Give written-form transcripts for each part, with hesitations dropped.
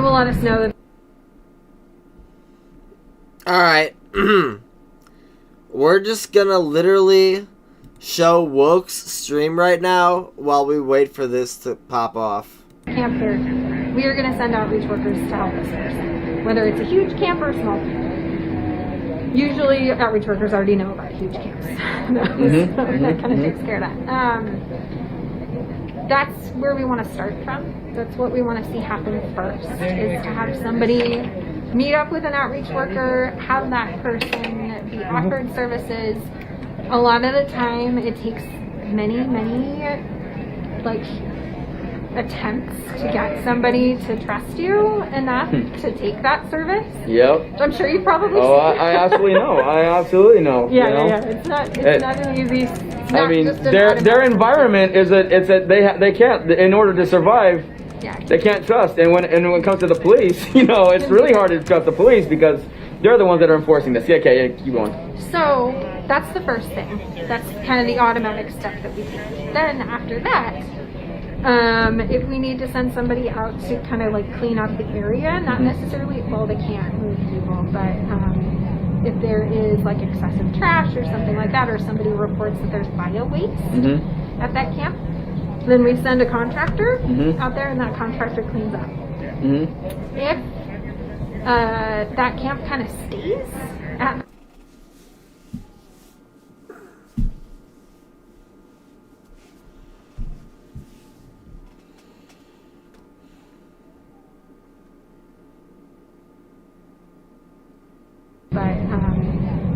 will let us know that. Alright. We're just gonna literally show Woke's stream right now while we wait for this to pop off. Camp here. We are going to send outreach workers to help this person, whether it's a huge camp or a small camp. Usually, outreach workers already know about huge camps. So that kind of takes care of that. That's where we want to start from. That's what we want to see happen first, is to have somebody meet up with an outreach worker, have that person be offered services. A lot of the time, it takes many, like, attempts to get somebody to trust you enough to take that service. Yep. I'm sure you probably. Oh, I absolutely know. I absolutely know. Yeah, you know? yeah. It's not an easy. I mean, their environment is they can't, in order to survive. Yeah. They can't trust, and when it comes to the police, you know, it's really hard to trust the police because they're the ones that are enforcing this. Yeah, okay, keep going. So that's the first thing. That's kind of the automatic step that we take. Then after that, if we need to send somebody out to kind of like clean up the area, not necessarily, well, they can't move people, but if there is like excessive trash or something like that, or somebody reports that there's bio waste at that camp, then we send a contractor out there, and that contractor cleans up. If that camp kind of stays at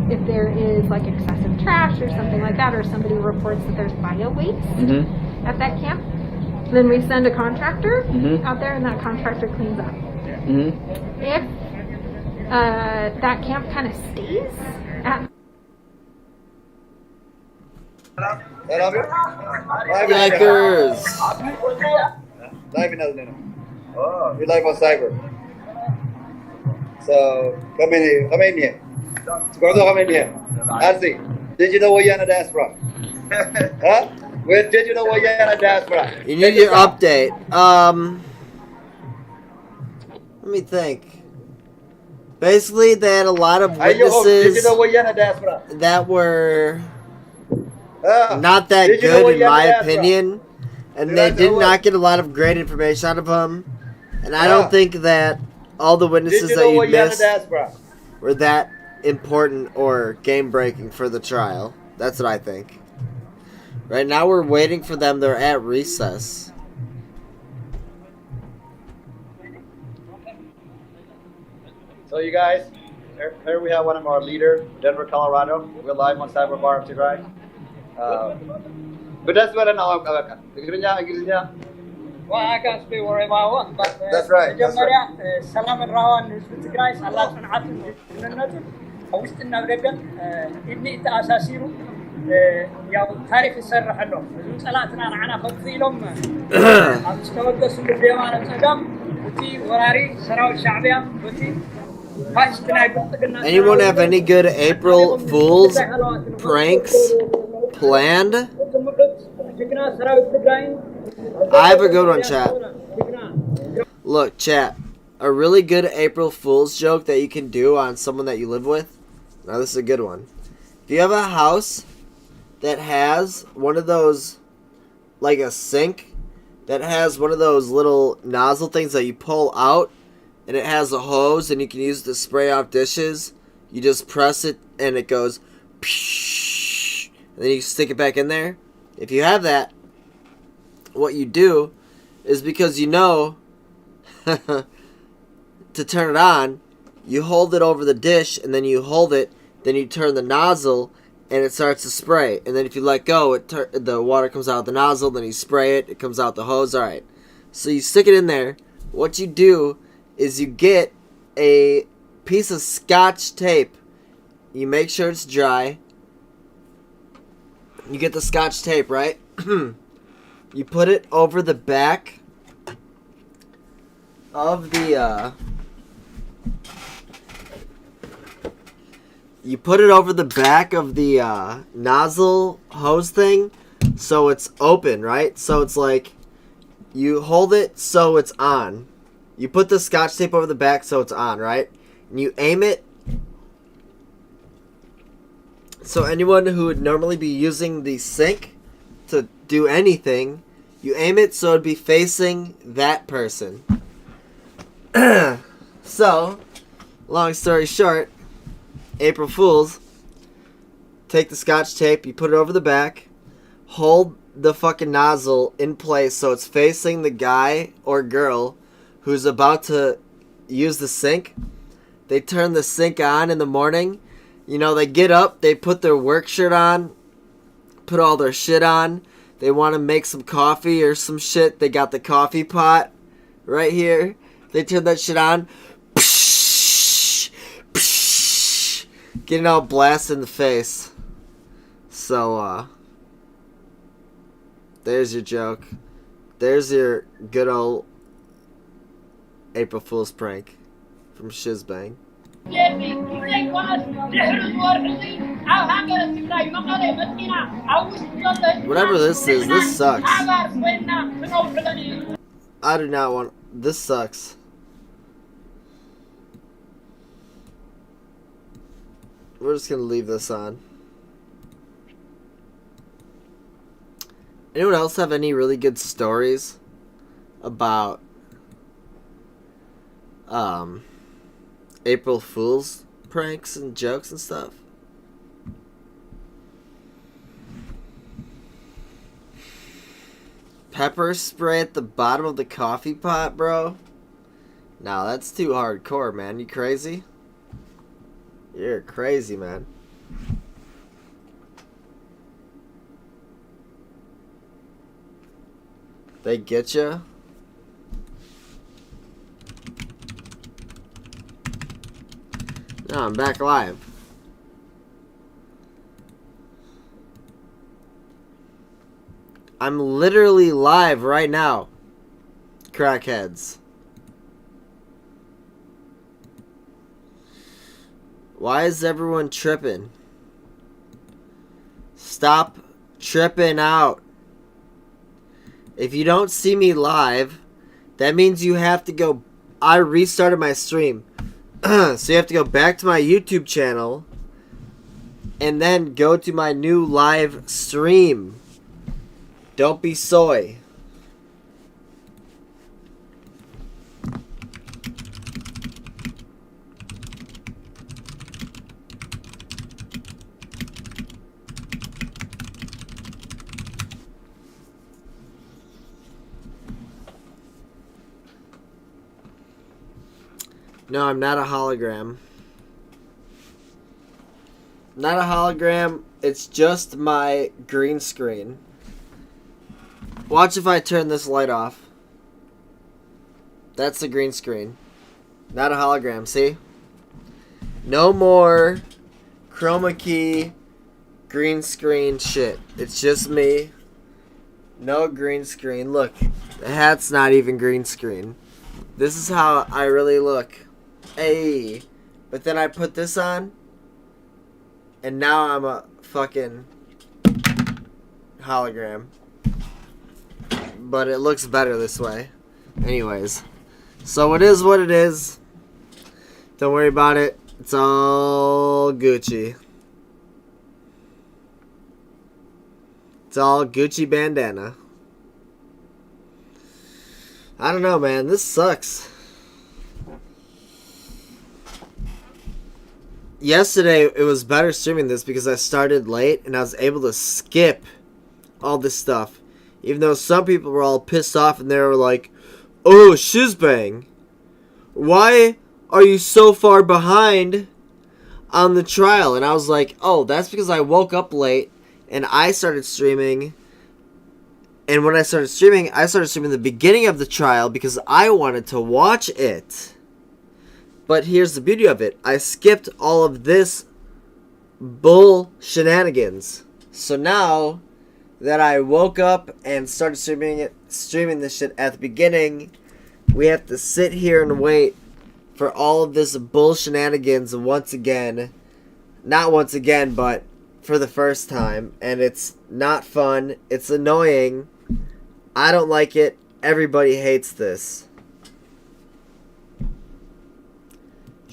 if there is like excessive trash or something like that, or somebody reports that there's bio waste at that camp, then we send a contractor out there, and that contractor cleans up. If that camp kind of stays at Yikers! Live in Alnino. Oh, we live on cyber. So come in here. Gordo, come in here. RC, digital Wayana diaspora. Huh? We're digital Wayana diaspora. You need your update. Let me think. Basically, they had a lot of witnesses that were not that good, in my opinion, and they did not get a lot of great information out of them. And I don't think that all the witnesses that you missed were that important or game-breaking for the trial. That's what I think. Right now, we're waiting for them. They're at recess. So you guys, here we have one of our leaders, Denver, Colorado. We're live on Cyber Bar of Tigray. But that's what I know. Well, I can speak wherever I want, but that's right. سلام الراوان نسبة تجراي سلام صنعتهم جنناتهم وستنا بدقن إبني تأساسيرو يا تاريخ السر حلو سلاتنا معنا خطيلهم أستودس بالديوان التقام وتي وراري سراو الشعبية وتي Anyone have any good April Fool's pranks planned? I have a good one, chat. Look, chat. A really good April Fool's joke that you can do on someone that you live with. Now, this is a good one. If you have a house that has one of those, like a sink, that has one of those little nozzle things that you pull out, and it has a hose, and you can use it to spray off dishes, you just press it, and it goes, psh, and then you stick it back in there. If you have that, what you do is, because you know to turn it on, you hold it over the dish, and then you hold it, then you turn the nozzle, and it starts to spray. And then if you let go, the water comes out of the nozzle, then you spray it, it comes out the hose. Alright, so you stick it in there. What you do is you get a piece of Scotch tape. You make sure it's dry. You get the Scotch tape, right? You put it over the back of the, you put it over the back of the nozzle hose thing, so it's open, right? So it's like, you hold it so it's on. You put the scotch tape over the back so it's on, right? And you aim it. So anyone who would normally be using the sink to do anything, you aim it so it'd be facing that person. So, long story short, April Fools, take the scotch tape, you put it over the back, hold the fucking nozzle in place so it's facing the guy or girl who's about to use the sink. They turn the sink on in the morning. You know, they get up, they put their work shirt on, put all their shit on. They want to make some coffee or some shit. They got the coffee pot right here. They turn that shit on. Getting all blasted in the face. So, there's your joke. There's your good old April Fool's prank from Shizbang. Whatever this is, this sucks. I do not want... This sucks. We're just gonna leave this on. Anyone else have any really good stories about April Fool's pranks and jokes and stuff? Pepper spray at the bottom of the coffee pot, bro? Nah, that's too hardcore, man. You crazy? You're crazy, man. They get you? No, I'm back live. I'm literally live right now, crackheads. Why is everyone tripping? Stop tripping out. If you don't see me live, that means you have to go... I restarted my stream. So you have to go back to my YouTube channel and then go to my new live stream. Don't be soy. No, I'm not a hologram. Not a hologram. It's just my green screen. Watch if I turn this light off. That's the green screen. Not a hologram, see? No more chroma key green screen shit. It's just me. No green screen. Look, the hat's not even green screen. This is how I really look. Hey. But then I put this on, and now I'm a fucking hologram. But it looks better this way. Anyways. So it is what it is. Don't worry about it. It's all Gucci. It's all Gucci bandana. I don't know, man. This sucks. Yesterday, it was better streaming this because I started late and I was able to skip all this stuff. Even though some people were all pissed off and they were like, "Oh, Shizbang, why are you so far behind on the trial?" And I was like, "Oh, that's because I woke up late and I started streaming. And when I started streaming the beginning of the trial because I wanted to watch it." But here's the beauty of it. I skipped all of this bull shenanigans. So now that I woke up and started streaming this shit at the beginning, we have to sit here and wait for all of this bull shenanigans once again. Not once again, but for the first time. And it's not fun. It's annoying. I don't like it. Everybody hates this.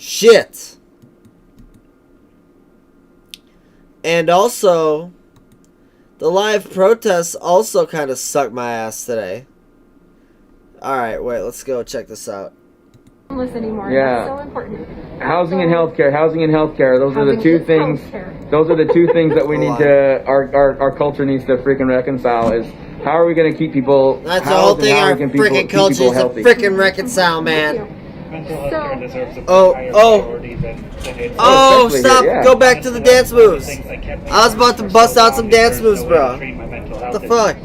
Shit. And also, the live protests also kind of sucked my ass today. Alright, wait, let's go check this out. Anymore. Yeah. That's so important. Housing and healthcare. Housing and healthcare. Those are the Housing two is things. healthcare. Those are the two things that we Hold need on. to. Our culture needs to freaking reconcile. Is how are we going to keep people? That's the whole housed and thing. how Our we can people, freaking keep culture people is to healthy. freaking reconcile, man. Mental health care deserves a Oh, higher oh. priority than it's Oh, especially stop. here, yeah. Go back to the dance moves. things that kept me I was about to for bust so out long some is dance there's moves, no way bro. to treat my mental What health the issues. fuck?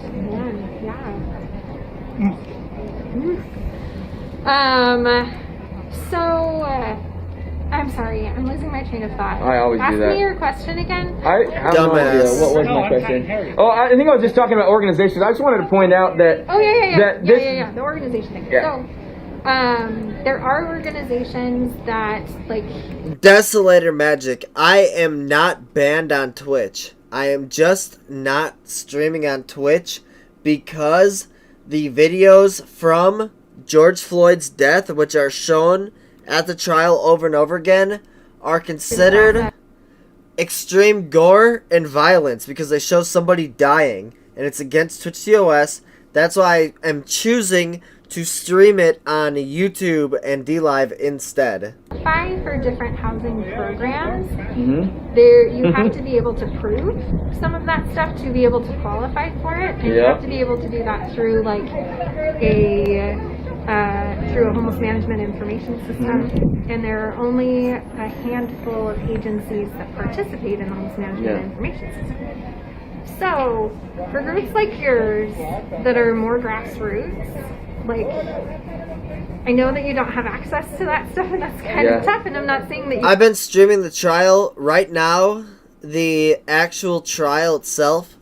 I'm sorry, I'm losing my train of thought. I always do Ask that. me your question again. I have no Dumbass. idea. What was No, my I'm question? trying to hear you. Oh, I think I was just talking about organizations. I just wanted to point out that. Oh yeah. That this- Yeah. The organization thing. Yeah. So, there are organizations that like. Desolator Magic. I am not banned on Twitch. I am just not streaming on Twitch because the videos from George Floyd's death, which are shown at the trial over and over again, are considered extreme gore and violence because they show somebody dying, and it's against Twitch TOS. That's why I am choosing to stream it on YouTube and DLive instead. Apply for different housing programs. Mm-hmm. There, you have to be able to prove some of that stuff to be able to qualify for it, and you Yeah. have to be able to do that through like through a homeless management information system. And there are only a handful of agencies that participate in the homeless management Yeah. information system. So, for groups like yours that are more grassroots, like, I know that you don't have access to that stuff, and that's kind Yeah. of tough. And I'm not saying that you. I've been streaming the trial. Right now, the actual trial itself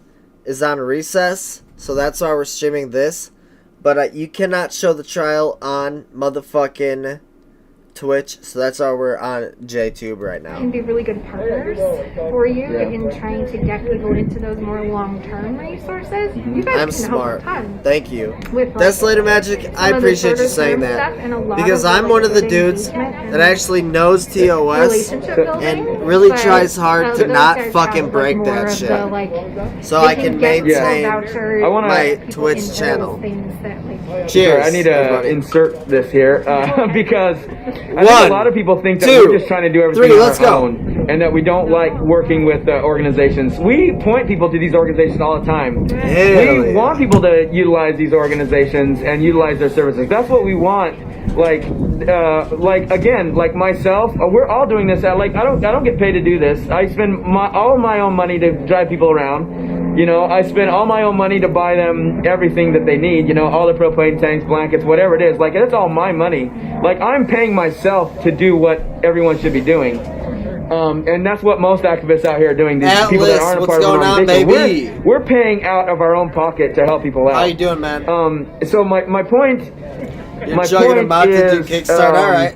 is on recess, so that's why we're streaming this. But you cannot show the trial on motherfucking Twitch, so that's why we're on JTube right now. Can be really good partners for you Yeah. in trying to get people into those more long-term resources. You guys I'm can smart. help a ton Thank you. with like, Desolator Magic, I some of the appreciate you shorter saying term that. stuff and a lot Because of I'm like, one of the good dudes engagement and that actually knows TOS relationship building, and really but, tries hard to those not guys fucking have, break more that of shit. the, like, So they I can get maintain vouchers, I wanna- my people Twitch into those channel. things that, like, Cheers. Sorry, I need to everybody. insert this here because I think One, a lot of people think that two, we're just trying to do everything three, on let's our go. own and that we don't like working with organizations. We point people to these organizations all the time. Hell We yeah. want people to utilize these organizations and utilize their services. That's what we want. Like again, like myself, we're all doing this. I don't get paid to do this. I spend all my own money to drive people around. You know, I spend all my own money to buy them everything that they need. You know, all the propane tanks, blankets, whatever it is. Like, it's all my money. Like, I'm paying myself to do what everyone should be doing. And that's what most activists out here are doing. These people that Atlas, aren't a what's part of an going on, organization. baby? We're paying out of our own pocket to help people out. How you doing, man? So my point. You're my chugging point them out to do is, Kickstart. All right.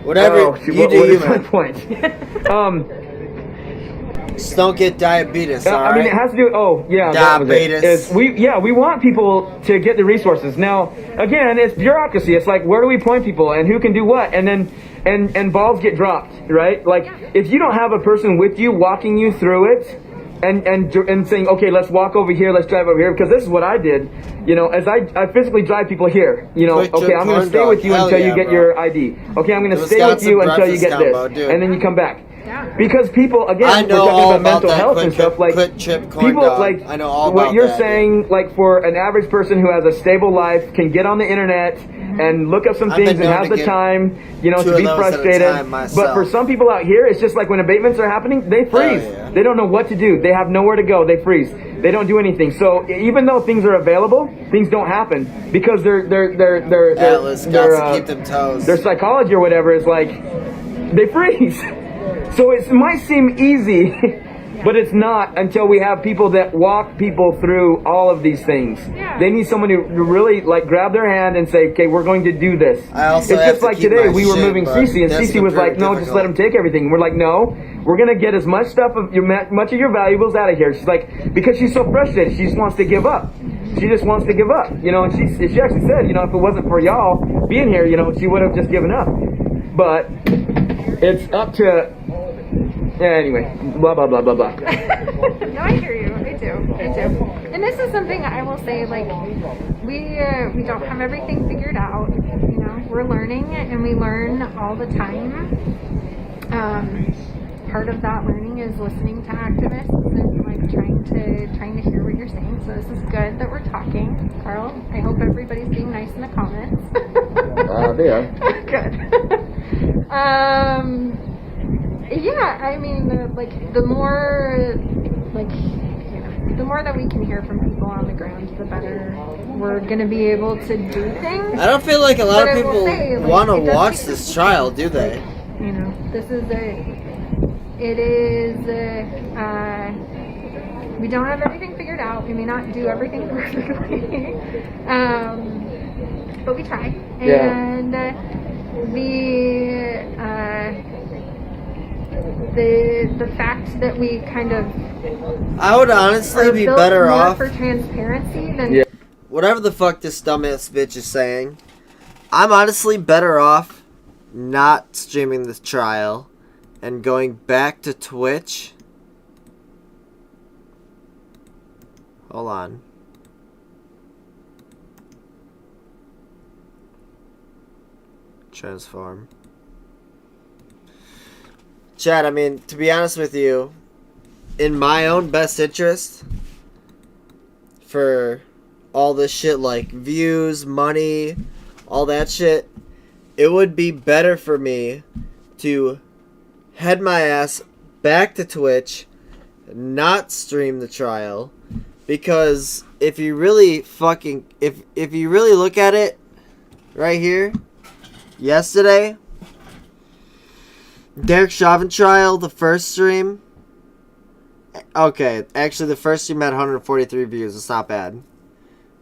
Whatever Oh, you what do, you is my man. point? Just don't get diabetes. All I mean, it right. has to do. Oh, yeah, that was it. Diabetes. We want people to get the resources. Now, again, it's bureaucracy. It's like, where do we point people and who can do what, and then and balls get dropped, right? Like, if you don't have a person with you walking you through it, and saying, okay, let's walk over here, let's drive over here, because this is what I did. You know, as I physically drive people here. You know, Quick okay, Trip I'm going to corn stay dog. with you Hell until yeah, you get bro. your ID. Okay, I'm going to stay with Wisconsin you until you breakfast get combo, this, dude. and then you come back. Yeah. Because people, again, I we're know talking all about mental that health and stuff. Like, Quick Trip corn people dog. like I know all what about you're that, saying. Like, for an average person who has a stable life, can get on the internet and look up some I've things been and known has to the get time, you know, 2 to of be those at a frustrated. time But myself. for some people out here, it's just like when abatements are happening, they freeze. yeah. They don't know what to do. They have nowhere to go. They freeze. They don't do anything. So even though things are available, things don't happen because Atlas got to keep them toes. their psychology or whatever is like they freeze. So it might seem easy, but it's not until we have people that walk people through all of these things. Yeah. They need someone to really like grab their hand and say, okay, we're going to do this. I also It's have just to like keep today, my we were shit, moving but Cece, and that's Cece was very like, no, just difficult. let him take everything. And we're like, no, we're going to get as much stuff of much of your valuables out of here. She's like, because she's so frustrated, she just wants to give up. She just wants to give up, you know, and she actually said, you know, if it wasn't for y'all being here, you know, she would have just given up. but it's up to. Anyway, blah blah blah blah blah. No, I hear you. I do. And this is something I will say, like, we don't have everything figured out. You know, we're learning, and we learn all the time. Part of that learning is listening to activists and like trying to hear what you're saying. So this is good that we're talking, Carl. I hope everybody's being nice in the comments. They are. Good. Yeah, I mean, like the more, like, you know, the more that we can hear from people on the ground, the better we're gonna be able to do things. I don't feel like a lot of people say, like, want to it does watch take- this trial, do they? You know, it is, we don't have everything figured out. We may not do everything perfectly, but we try. And the fact that we kind of I would honestly are be built better more off. for transparency than Yeah. Whatever the fuck this dumbass bitch is saying, I'm honestly better off not streaming this trial and going back to Twitch. Hold on. Transform. Chad, I mean, to be honest with you, in my own best interest, for all this shit like views, money, all that shit, it would be better for me to head my ass back to Twitch, not stream the trial, because if you really fucking if you really look at it right here, yesterday, Derek Chauvin trial, the first stream. Okay, actually the first stream had 143 views. It's not bad.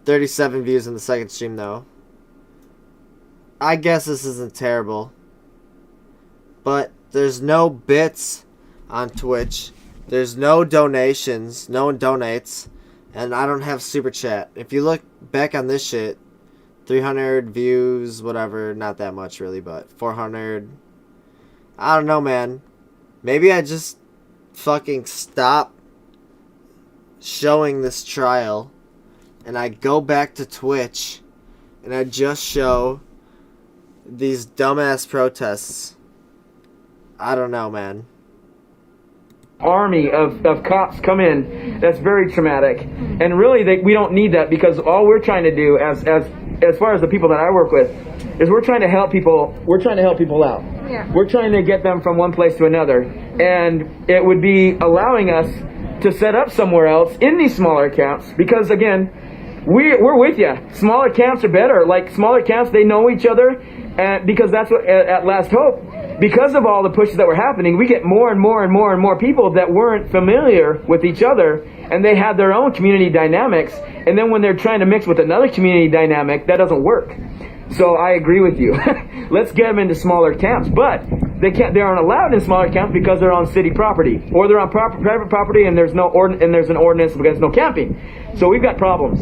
37 views in the second stream though. I guess this isn't terrible. But there's no bits on Twitch. There's no donations. No one donates. And I don't have super chat. If you look back on this shit, 300 views, whatever, not that much really, but 400. I don't know, man. Maybe I just fucking stop showing this trial and I go back to Twitch and I just show these dumbass protests. I don't know, man. Army of cops come in. That's very traumatic, and really we don't need that, because all we're trying to do as far as the people that I work with is we're trying to help people. We're trying to help people out. Yeah. We're trying to get them from one place to another, and it would be allowing us to set up somewhere else in these smaller camps, because again, we're with you. Smaller camps are better. Like smaller camps, they know each other, and because that's what at Last Hope. Because of all the pushes that were happening, we get more and more and more and more people that weren't familiar with each other, and they had their own community dynamics. And then when they're trying to mix with another community dynamic, that doesn't work. So I agree with you. Let's get them into smaller camps, but they aren't allowed in smaller camps because they're on city property, or they're on private property, and there's an ordinance against no camping. So we've got problems.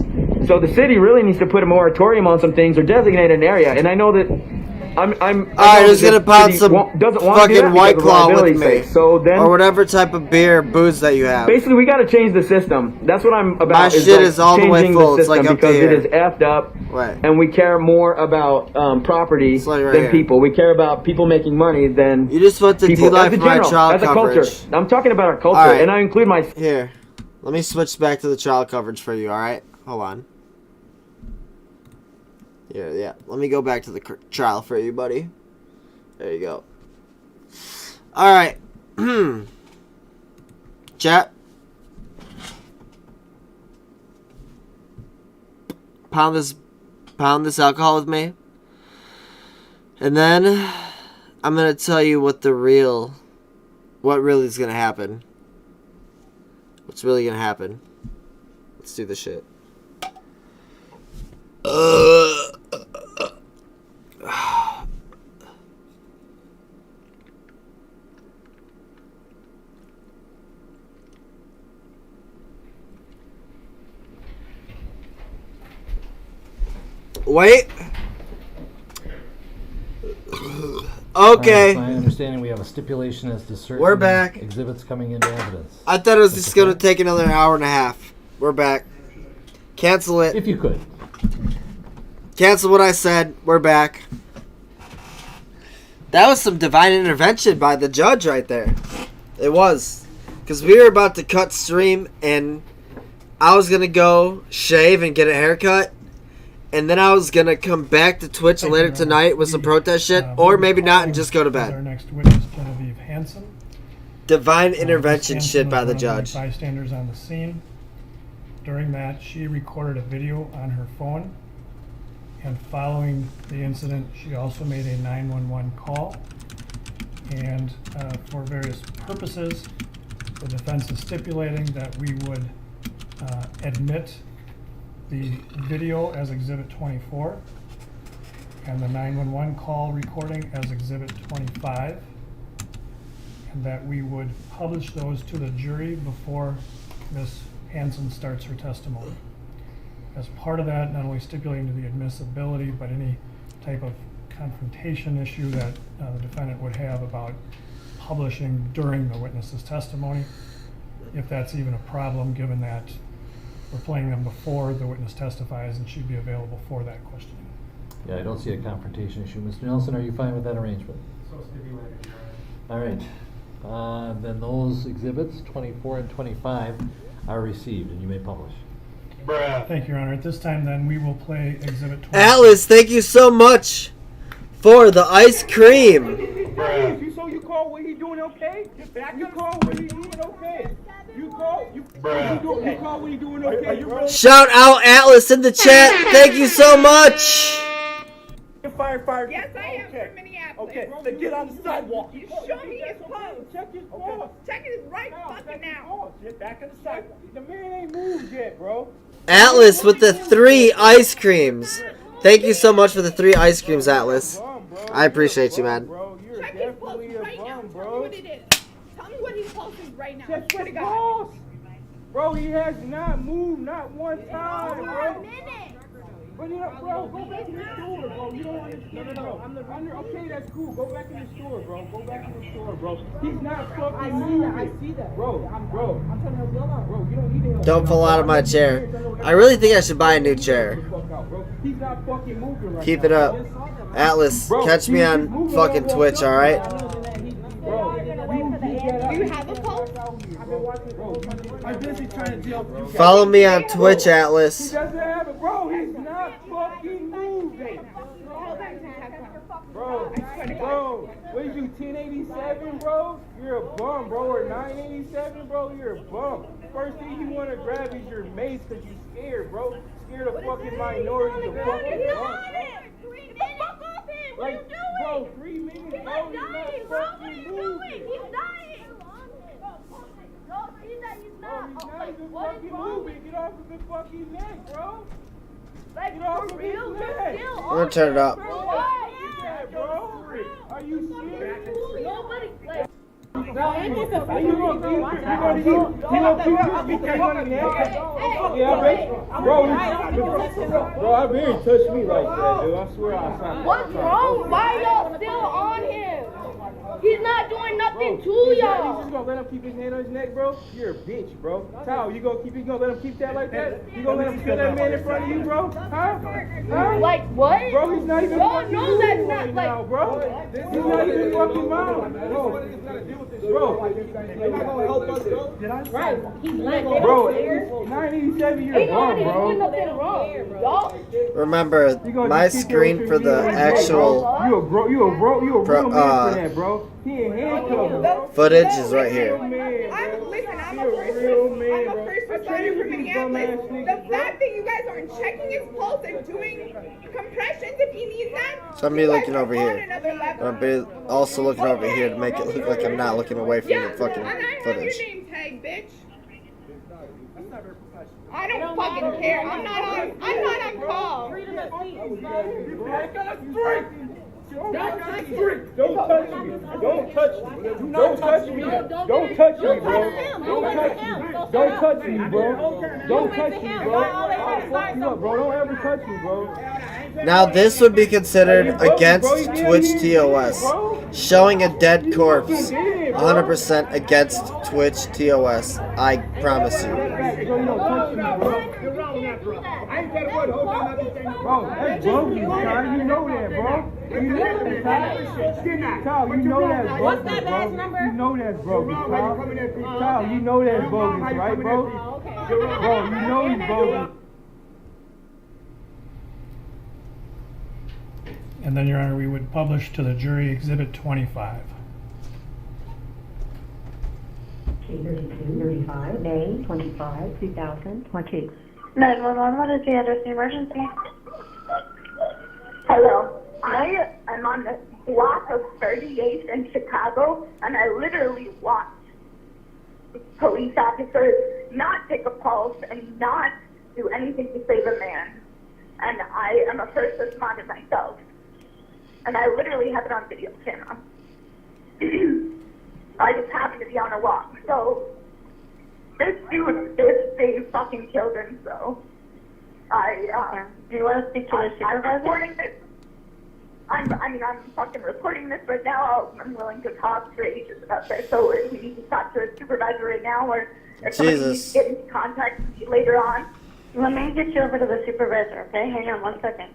So the city really needs to put a moratorium on some things or designate an area. And I know that. Alright, who's gonna pound some fucking White Claw with me? So then, or whatever type of beer, booze that you have. basically, we got to change the system. That's what I'm about. My shit is all the way changing full. It's system like up because here. it is effed up, Right. and we care more about property It's like right than here. people. We care about people making money than You just went to people. D-Life As a my general, child as a coverage. culture. I'm talking about our culture, All right. and I include my. Here, let me switch back to the child coverage for you, alright? Hold on. Yeah. Let me go back to the trial for you, buddy. There you go. Alright. Chat. Pound this alcohol with me. And then I'm gonna tell you what really is gonna happen. What's really gonna happen. Let's do this shit. Wait. Okay. It's my understanding we have a stipulation as to certain We're back. exhibits coming into evidence. I thought it was just going to take another hour and a half. We're back. Cancel it. If you could. Cancel what I said. We're back. That was some divine intervention by the judge right there. It was. Because we were about to cut stream and I was going to go shave and get a haircut. And then I was going to come back to Twitch later tonight with some protest shit. Or maybe not and just go to Our bed. next witness, Genevieve Hansen. Divine intervention Ms. shit Hansen by was the one of judge. Bystanders on the scene. During that, she recorded a video on her phone. And following the incident, she also made a 911 call. And for various purposes, the defense is stipulating that we would admit the video as Exhibit 24 and the 911 call recording as Exhibit 25, and that we would publish those to the jury before Ms. Hansen starts her testimony. As part of that, not only stipulating to the admissibility, but any type of confrontation issue that the defendant would have about publishing during the witness's testimony, if that's even a problem, given that we're playing them before the witness testifies and she'd be available for that questioning. Yeah, I don't see a confrontation issue. Mr. Nelson, are you fine with that arrangement? All right. Then those exhibits, 24 and 25, are received and you may publish. Thank you, Your Honor. At this time, then, we will play Exhibit 20. Atlas, thank you so much for the ice cream. So you call what he doing okay? You call what he doing okay? You call what he doing okay? Shout out Atlas in the chat. Thank you so much. Fire. Yes, I am from Minneapolis. Okay, then get on the sidewalk. You show me his post. Check his pulse. Check it right fucking now. Get back on the sidewalk. The man ain't moved yet, bro. Atlas with the 3 ice creams. Thank you so much for the 3 ice creams, Atlas. I appreciate you, man. Bro, you're Check his post definitely a right now. bum, Tell me bro. what it is. Tell me what his post is right now. Check Swear to his God. pulse. Bro, he has not moved not one time, Over a bro. minute. But you know, bro, go back in the store, bro. You don't understand. No. I'm the runner. Okay, that's cool. Go back in the store, bro. Go back in the store, bro. He's not fucking moving. I see that. Bro, I'm trying to help you out. Bro, you don't need to help. Don't fall out of my chair. I really think I should buy a new chair. He's not fucking moving right Keep it up. Atlas, catch me on fucking Twitch, alright? Do you have a post? I'm busy trying to deal with you. Follow me on Twitch, Atlas. He doesn't have it, bro. He's not fucking moving. Bro, what is you, 1087, bro? You're a bum, bro, or 987, bro? You're a bum. First thing you want to grab is your mace because you're scared, bro. Scared of fucking minorities. He's not on him. 3 minutes. Fuck off him. What are you doing? Bro, 3 minutes, He's bro. not dying, bro. What are you doing? He's dying. No, he's not. He's not even What is fucking wrong with moving. Get off of his fucking neck, bro. Like, Get off for of real? his You're neck. still I'm on gonna turn it up. For what? Bro, are you serious? Nobody, like, Bro, I really touched me like that, dude. I swear I saw. what's wrong? Why y'all still on him? He's not doing nothing to You y'all. just gonna let him keep his hand on his neck, bro? You're a bitch, bro. Tao, you gonna let him keep that like that? You gonna let him kill that man in front of you, bro? Huh? Like what? Bro, he's not even Y'all fucking know moving that's not right like. now, bro. He's not even fucking moving, bro. Bro, 987, you're Ain't nobody bum, doing bro. nothing wrong. Y'all. Remember, my screen for the actual You a real man for that, bro. He ain't handcuffed. footage is right here. I'm a first responder from Minneapolis. The fact that you guys aren't checking his pulse and doing compressions if he needs that. So I'm be looking over here. Level. I'm be also looking over here to make it look like I'm not looking away from Yeah, the fucking and I have footage. your name tag, bitch. I don't fucking care. I'm not on call. Don't touch me. Don't touch me. Don't touch me. Don't touch me, bro. Don't touch me. Don't touch me, bro. Don't touch me, bro. I'll fuck you up, bro. Don't ever touch me, bro. Now this would be considered against Twitch TOS. Showing a dead corpse, 100% against Twitch TOS. I promise you. Bro, that's bogus, Kyle. You know that, bro. You know that, Kyle. Kyle, you know that's bogus, What's that badge bro. number? You know that's bogus, Kyle. Kyle, you know that's bogus, right, bro? Bro, you know he's bogus. And then, Your Honor, we would publish to the jury Exhibit 25. 35, May 25, 2020. 911, what is the address of the emergency? Hello. I am on the block of 38 in Chicago, and I literally watched police officers not take a pulse and not do anything to save a man. And I am a first responder myself. And I literally have it on video camera. I just happened to be on a walk. So, this dude did save fucking children, so do you want to speak to the supervisor? I'm reporting this. I'm fucking reporting this right now. I'm willing to talk for ages about this. So if we need to talk to a supervisor right now, or if somebody needs to get into contact with you later on. Let me get you over to the supervisor, okay? Hang on 1 second.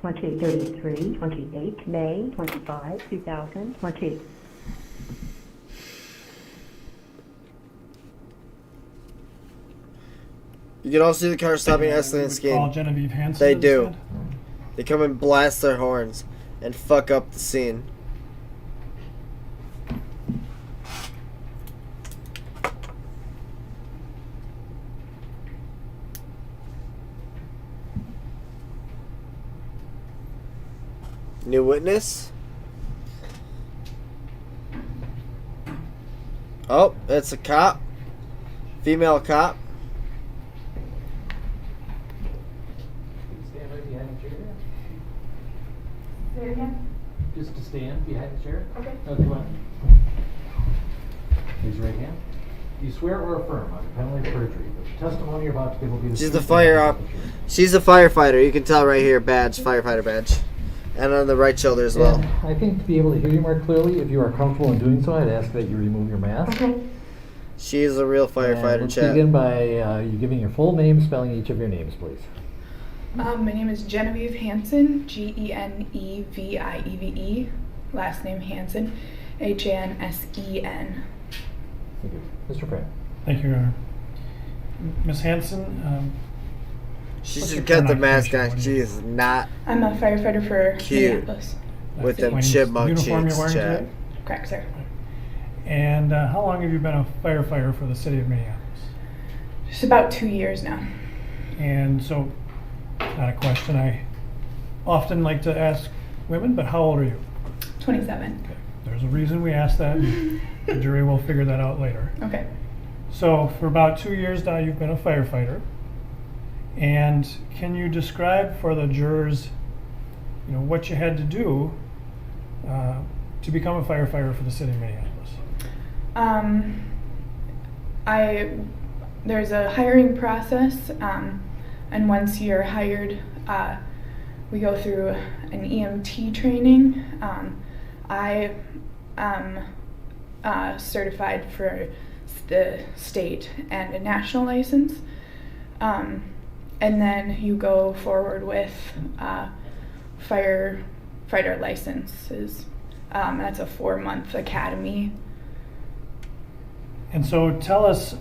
2833, 28, May 25, 2020. You can also see the car stopping Estley and Call skiing. Genevieve Hansen. They instead. do. They come and blast their horns and fuck up the scene. New witness? Oh, it's a cop. Female cop. Stand right behind the chair. Say it again? Just to stand behind the chair. Okay. Oh, come on. Raise your right hand. Do you swear or affirm under penalty of perjury that the testimony you're about to give will be the She's truth the She's a firefighter. You can tell right here, badge, firefighter badge. And on the right shoulder as well. And I think to be able to hear you more clearly, if you are comfortable in doing so, I'd ask that you remove your mask. Okay. She is a real And firefighter, let's chat. begin by you giving your full name, spelling each of your names, please. My name is Genevieve Hansen, Genevieve. Last name Hansen, Hansen. Thank you. Mr. Pratt. Thank you, Your Honor. Ms. Hansen, She what's should your get the current mask occupation? on. She is not I'm a firefighter for Cute. Minneapolis. with That's them it. chipmunk Uniform cheeks, you're wearing chat. today? Correct, sir. And how long have you been a firefighter for the city of Minneapolis? Just about 2 years now. And so, not a question I often like to ask women, but how old are you? 27. Okay. There's a reason we asked that. The jury will figure that out later. Okay. So, for about 2 years now, you've been a firefighter. And can you describe for the jurors, what you had to do to become a firefighter for the city of Minneapolis? There's a hiring process, and once you're hired, we go through an EMT training. I am certified for the state and a national license. And then you go forward with firefighter licenses. That's a 4-month academy. And so tell us,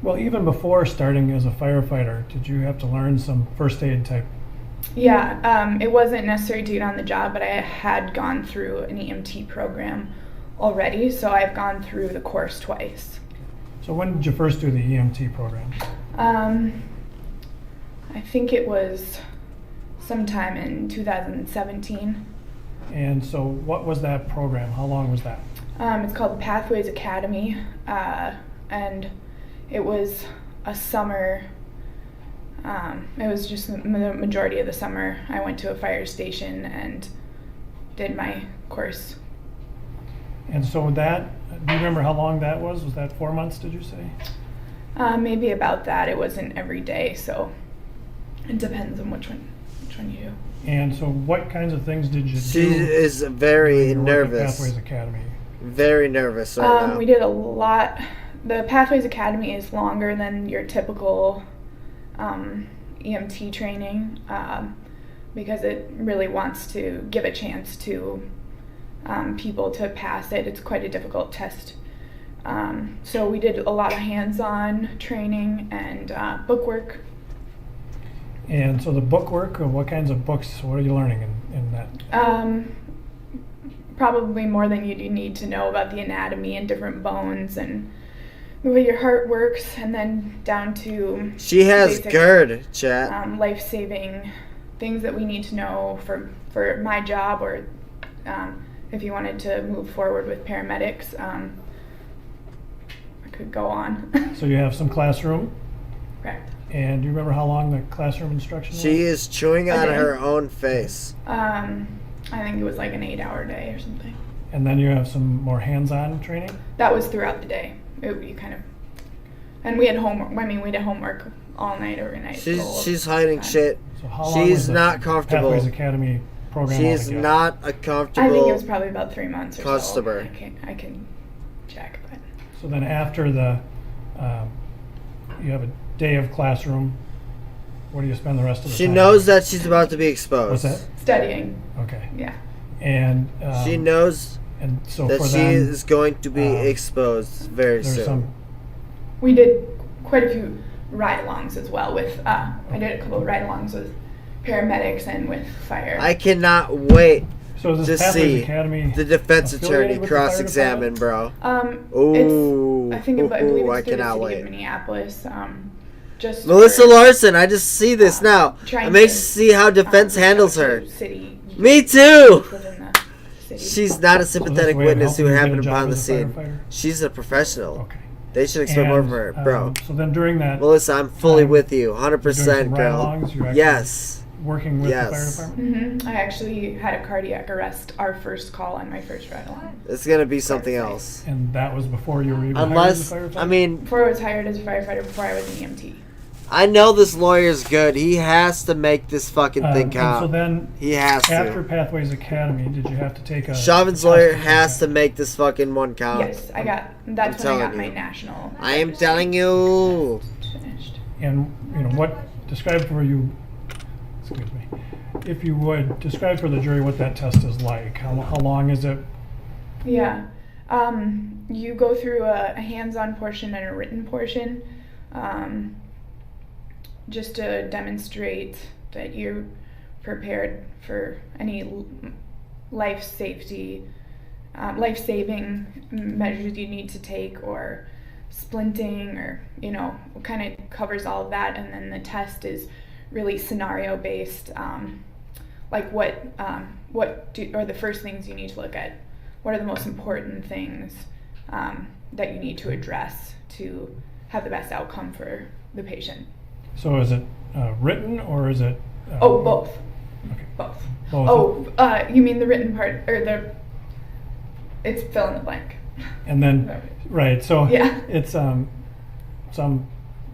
even before starting as a firefighter, did you have to learn some first aid type? Yeah, it wasn't necessary to get on the job, but I had gone through an EMT program already, so I've gone through the course twice. So when did you first do the EMT program? I think it was sometime in 2017. And so what was that program? How long was that? It's called Pathways Academy, and it was a summer. It was just the majority of the summer. I went to a fire station and did my course. And so that, do you remember how long that was? Was that 4 months, did you say? Maybe about that. It wasn't every day, so it depends on which one you do. And so what kinds of things did you She do? is very during your work at nervous. Pathways Academy. Very nervous right now. We did a lot. The Pathways Academy is longer than your typical EMT training because it really wants to give a chance to people to pass it. It's quite a difficult test. So we did a lot of hands-on training and book work. And so the book work, what kinds of books, what are you learning in that? Probably more than you do need to know about the anatomy and different bones and the way your heart works, and then down to She has basic, GERD, chat. life-saving things that we need to know for my job, or if you wanted to move forward with paramedics. I could go on. So you have some classroom. Correct. And do you remember how long the classroom instruction was? She is chewing on day. her own face. I think it was like an 8-hour day or something. And then you have some more hands-on training? That was throughout the day. And we had homework. I mean, we did homework all night, every night. She's hiding shit. So how long She's was the not comfortable. Pathways Academy program She's altogether? not a comfortable I think it was probably about 3 months or customer. so. I can check, but So then after the, you have a day of classroom, what do you spend the rest of the She time knows doing? that she's about to be exposed. What's that? studying. Okay. Yeah. And She knows and so that for she them, is going to be exposed very there's soon. some We did quite a few ride-alongs as well with, I did a couple of ride-alongs with paramedics and with fire. I cannot wait So is to this Pathways see Academy the defense affiliated attorney with the fire cross-examine, bro. It's, I think I believe I it's through the cannot city wait. of Minneapolis. Just Melissa for, Larson, I just see this now. trying It makes to, me see how defense reach handles out to her. City Me too! within the city. She's not a sympathetic way of witness who helping you get happened a job upon the as a scene. firefighter? She's a professional. Okay. They should expect more And, from her, bro. So then during that Melissa, I'm fully time, with you, you're 100%, doing some girl. ride-alongs, you're actually Yes. working with the fire Yes. department? I actually had a cardiac arrest, our first call on my first ride-along. It's gonna be something else. And that was before you were even hired as Unless, a firefighter? I mean, Before I was hired as a firefighter, before I was an EMT. I know this lawyer's good. He has to make this fucking thing and count. so then He has after to. Pathways Academy, did you have to take a Chauvin's test lawyer or has to something? make this fucking one count. Yes, that's when I telling got my you. national. I am telling you. Finished. And describe for you, excuse me, if you would, describe for the jury what that test is like. How long is it? Yeah. You go through a hands-on portion and a written portion, just to demonstrate that you're prepared for any life-saving measures you need to take, or splinting, or kind of covers all of that. And then the test is really scenario-based, like what are the first things you need to look at? What are the most important things that you need to address to have the best outcome for the patient? So is it written or is it? Both. Okay. Both. Both. You mean the written part, or it's fill in the blank. And then, right, so Yeah. it's some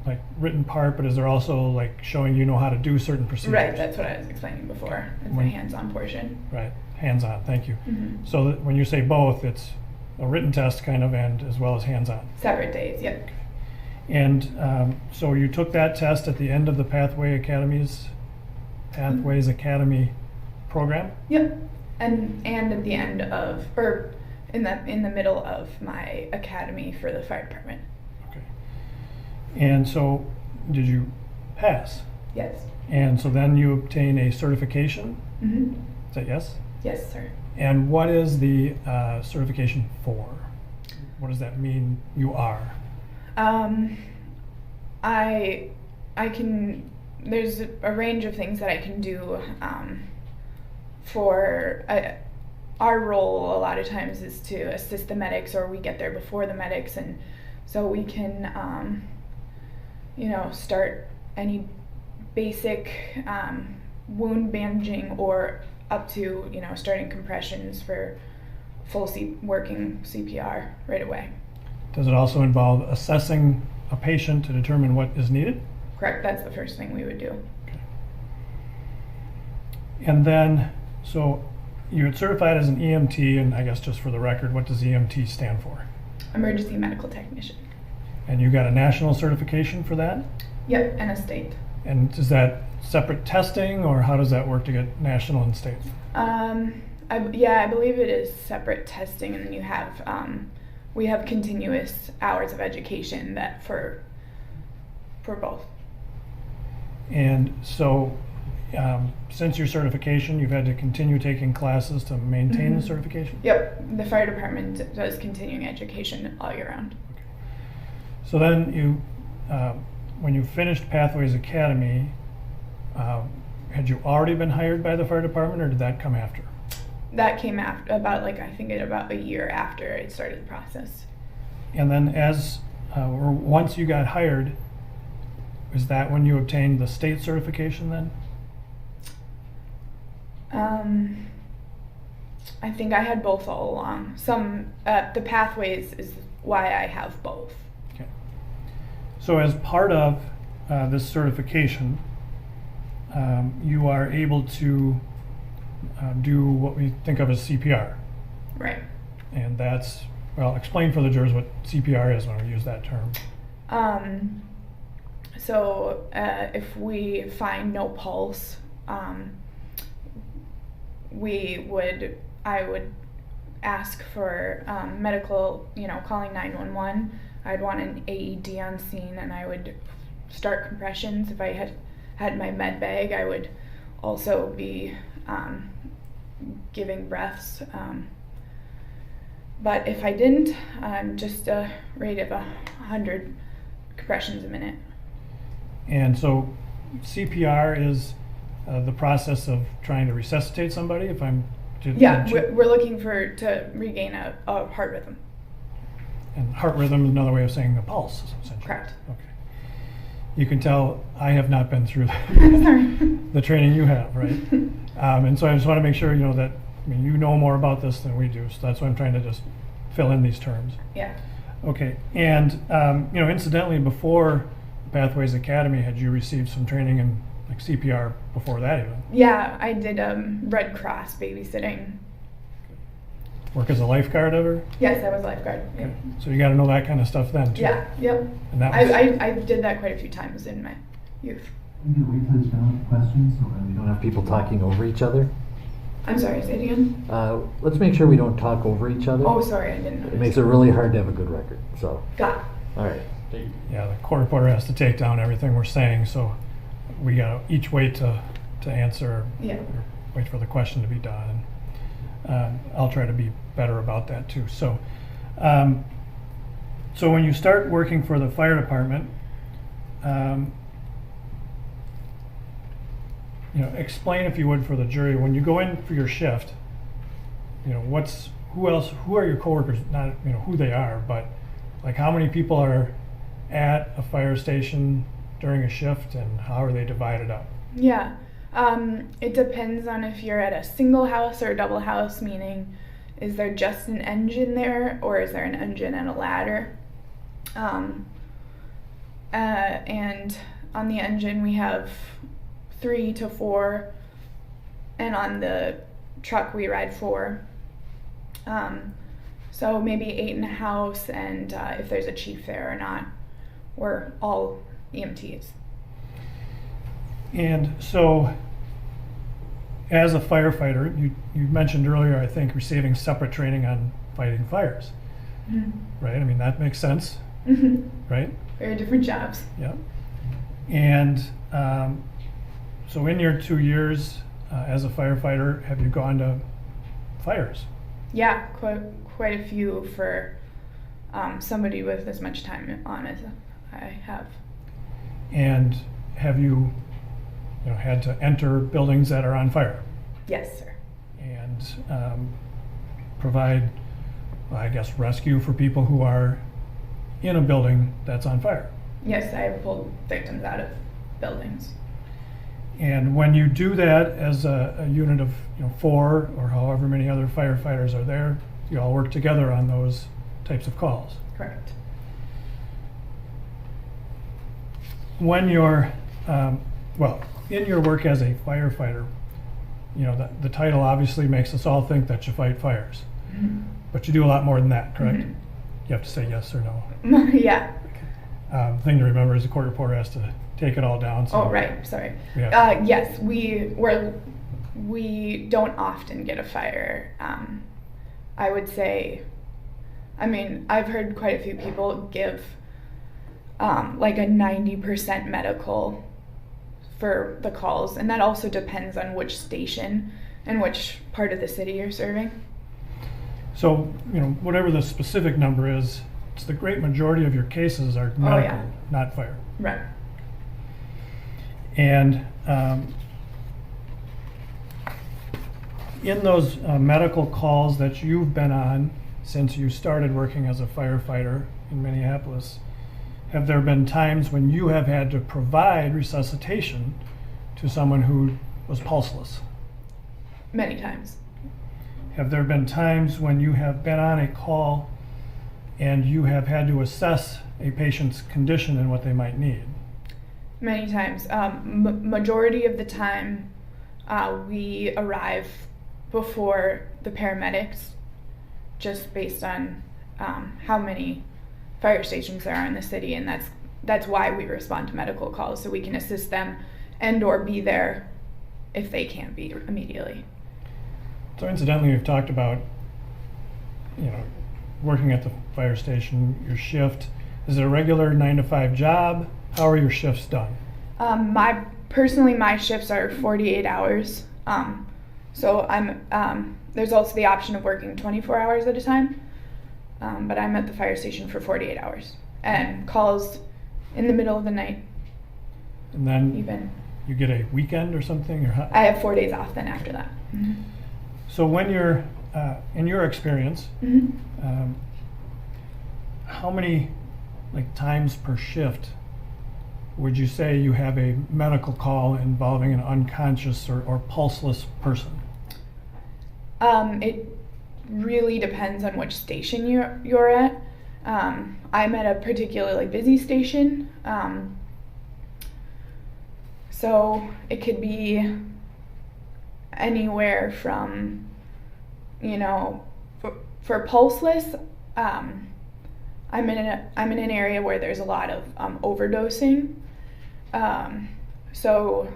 like written part, but is there also like showing how to do certain procedures? Right, that's what I was explaining before. It's the When- hands-on portion. Right, hands-on, thank you. Mhm. So that when you say both, it's a written test kind of and as well as hands-on. Separate days, yep. And so you took that test at the end of the Pathways Academy program? Yep. And at the end of, or in the middle of my academy for the fire department. Okay. And so did you pass? Yes. And so then you obtain a certification? Mm-hmm. Is that yes? Yes, sir. And what is the certification for? What does that mean you are? I can, there's a range of things that I can do for our role a lot of times is to assist the medics, or we get there before the medics, and so we can start any basic wound bandaging, or up to starting compressions for full working CPR right away. Does it also involve assessing a patient to determine what is needed? Correct, that's the first thing we would do. And then, so you had certified as an EMT, and I guess just for the record, what does EMT stand for? Emergency medical technician. And you got a national certification for that? Yep, and a state. And is that separate testing, or how does that work to get national and state? I believe it is separate testing, and then you have, we have continuous hours of education that for both. And so, since your certification, you've had to continue taking classes to maintain the certification? Yep, the fire department does continuing education all year round. Okay. So then you, when you finished Pathways Academy, had you already been hired by the fire department, or did that come after? That came after, about a year after I started the process. And then or once you got hired, is that when you obtained the state certification then? I think I had both all along. The Pathways is why I have both. Okay. So as part of this certification, you are able to do what we think of as CPR. Right. And that's, well, explain for the jurors what CPR is when we use that term. So if we find no pulse, I would ask for medical, calling 911. I'd want an AED on scene, and I would start compressions. If I had my med bag, I would also be giving breaths. But if I didn't, I'm just a rate of 100 compressions a minute. And so CPR is the process of trying to resuscitate somebody, if I'm... We're looking to regain a heart rhythm. And heart rhythm is another way of saying a pulse, essentially. Correct. Okay. You can tell I have not been through the training you have, right? And so I just want to make sure, that, you know more about this than we do, so that's why I'm trying to just fill in these terms. Yeah. Okay, and, incidentally, before Pathways Academy, had you received some training in CPR before that even? Yeah, I did Red Cross babysitting. Work as a lifeguard ever? Yes, I was a lifeguard. Okay. Yep. So you got to know that kind of stuff then, too? Yeah, yep. And that was... I did that quite a few times in my youth. We can wait times down with questions so that we don't have people talking over each other. I'm sorry, say it again? Let's make sure we don't talk over each other. Oh, sorry, I didn't notice. It makes it really hard to have a good record, so. Got it. All right. Yeah, the court reporter has to take down everything we're saying, so we got to each wait to answer, yeah, or wait for the question to be done. And I'll try to be better about that too. So, so when you start working for the fire department, explain, if you would, for the jury, when you go in for your shift, who are your coworkers? Not who they are, but like how many people are at a fire station during a shift, and how are they divided up? Yeah, it depends on if you're at a single house or a double house, meaning is there just an engine there, or is there an engine and a ladder? And on the engine we have 3 to 4, and on the truck we ride 4. So maybe 8 in a house, and if there's a chief there or not, we're all EMTs. And so, as a firefighter, you mentioned earlier, I think, receiving separate training on fighting fires, right? I mean, that makes sense, right? Very different jobs. Yeah. And so in your 2 years as a firefighter, have you gone to fires? Yeah, quite a few for somebody with as much time on as I have. And have you, had to enter buildings that are on fire? Yes, sir. And provide, I guess, rescue for people who are in a building that's on fire? Yes, I have pulled victims out of buildings. And when you do that as a unit of 4 or however many other firefighters are there, you all work together on those types of calls? Correct. when you're, well, in your work as a firefighter, you know, the title obviously makes us all think that you fight fires. Mm-hmm. But you do a lot more than that, correct? Mhm. You have to say yes or no. Yeah. Thing to remember is the court reporter has to take it all down. So Oh, right. Sorry. Yeah. Yes, we don't often get a fire. I would say, I mean, I've heard quite a few people give like a 90% medical for the calls, and that also depends on which station and which part of the city you're serving. So, you know, whatever the specific number is, it's the great majority of your cases are medical, yeah. not fire. Right. And in those medical calls that you've been on since you started working as a firefighter in Minneapolis, have there been times when you have had to provide resuscitation to someone who was pulseless? Many times. Have there been times when you have been on a call and you have had to assess a patient's condition and what they might need? Many times. Majority of the time, we arrive before the paramedics, just based on how many fire stations there are in the city, and that's why we respond to medical calls, so we can assist them and or be there if they can't be immediately. So incidentally, we've talked about, you know, working at the fire station, your shift. Is it a regular 9-to-5 job? How are your shifts done? My shifts are 48 hours. So there's also the option of working 24 hours at a time. But I'm at the fire station for 48 hours. And calls in the middle of the night. And then even. You get a weekend or something? Or how? I have 4 days off then after that. Mm-hmm. So when you're, in your experience, Mm-hmm. How many times per shift would you say you have a medical call involving an unconscious or pulseless person? It really depends on which station you're at. I'm at a particularly busy station, so it could be anywhere from, you know, for pulseless, I'm in an area where there's a lot of overdosing, so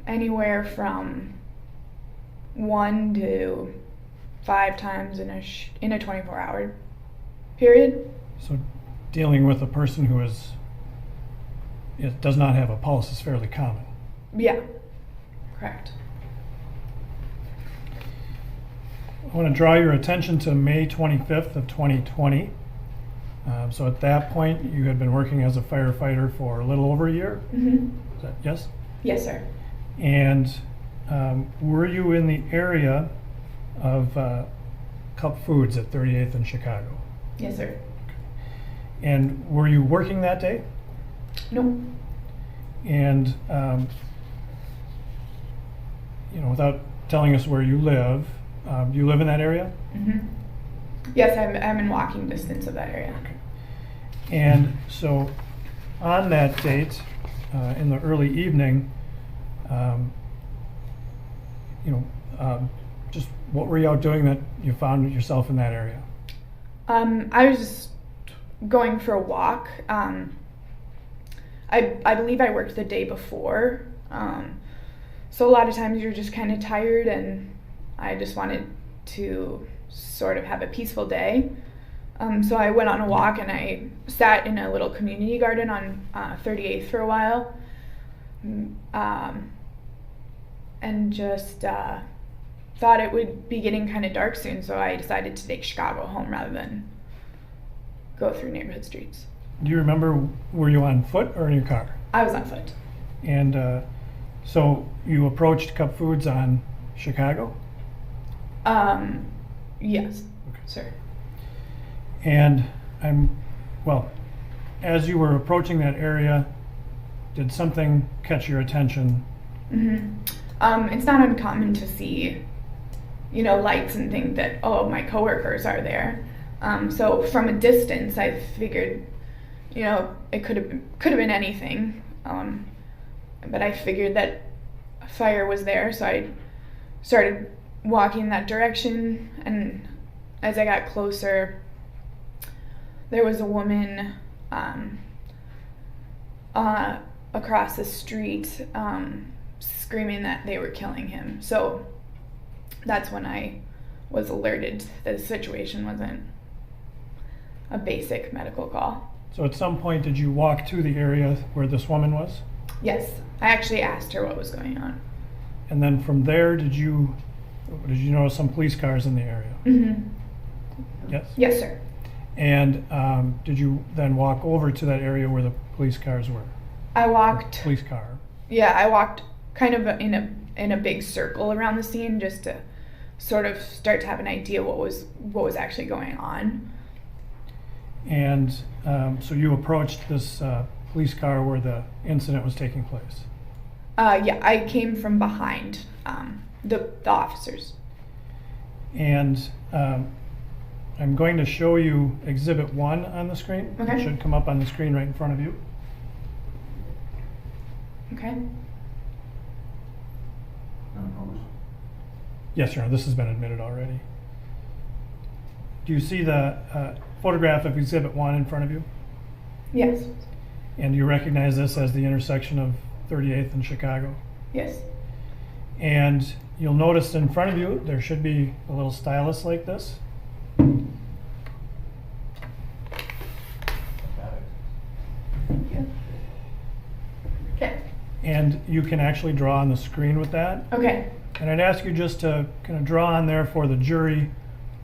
anywhere from 1 to 5 times in a 24-hour period. So dealing with a person who does not have a pulse is fairly common. Yeah, correct. I want to draw your attention to May 25th of 2020. So at that point, you had been working as a firefighter for a little over a year? Mm-hmm. Is that, yes? Yes, sir. And were you in the area of Cup Foods at 38th and Chicago? Yes, sir. And were you working that day? No. And, you know, without telling us where you live in that area? Mm-hmm. Yes, I'm in walking distance of that area. Okay. And so on that date, in the early evening, just what were you out doing that you found yourself in that area? I was just going for a walk. I believe I worked the day before. So a lot of times you're just kind of tired, and I just wanted to sort of have a peaceful day. So I went on a walk, and I sat in a little community garden on 38th for a while, and just thought it would be getting kind of dark soon, so I decided to take Chicago home rather than go through neighborhood streets. Do you remember, were you on foot or in your car? I was on foot. And so you approached Cup Foods on Chicago? Yes, okay. Sir. And as you were approaching that area, did something catch your attention? Mm-hmm. It's not uncommon to see, lights and think that, oh, my coworkers are there. So from a distance, I figured, you know, it could have been anything. But I figured that a fire was there, so I started walking that direction. And as I got closer, there was a woman across the street screaming that they were killing him. So that's when I was alerted that the situation wasn't a basic medical call. So at some point, did you walk to the area where this woman was? Yes, I actually asked her what was going on. And then from there, did you notice some police cars in the area? Mm-hmm. Yes? Yes, sir. And did you then walk over to that area where the police cars were? I walked. Police car. Yeah, I walked kind of in a big circle around the scene just to sort of start to have an idea what was actually going on. And so you approached this police car where the incident was taking place? Yeah, I came from behind the officers. And I'm going to show you Exhibit 1 on the screen. Okay. It should come up on the screen right in front of you. Okay. Yes, Your Honor, this has been admitted already. Do you see the photograph of Exhibit 1 in front of you? Yes. And you recognize this as the intersection of 38th and Chicago? Yes. And you'll notice in front of you there should be a little stylus like this. Thank you. Okay. And you can actually draw on the screen with that. Okay. And I'd ask you just to kind of draw on there for the jury,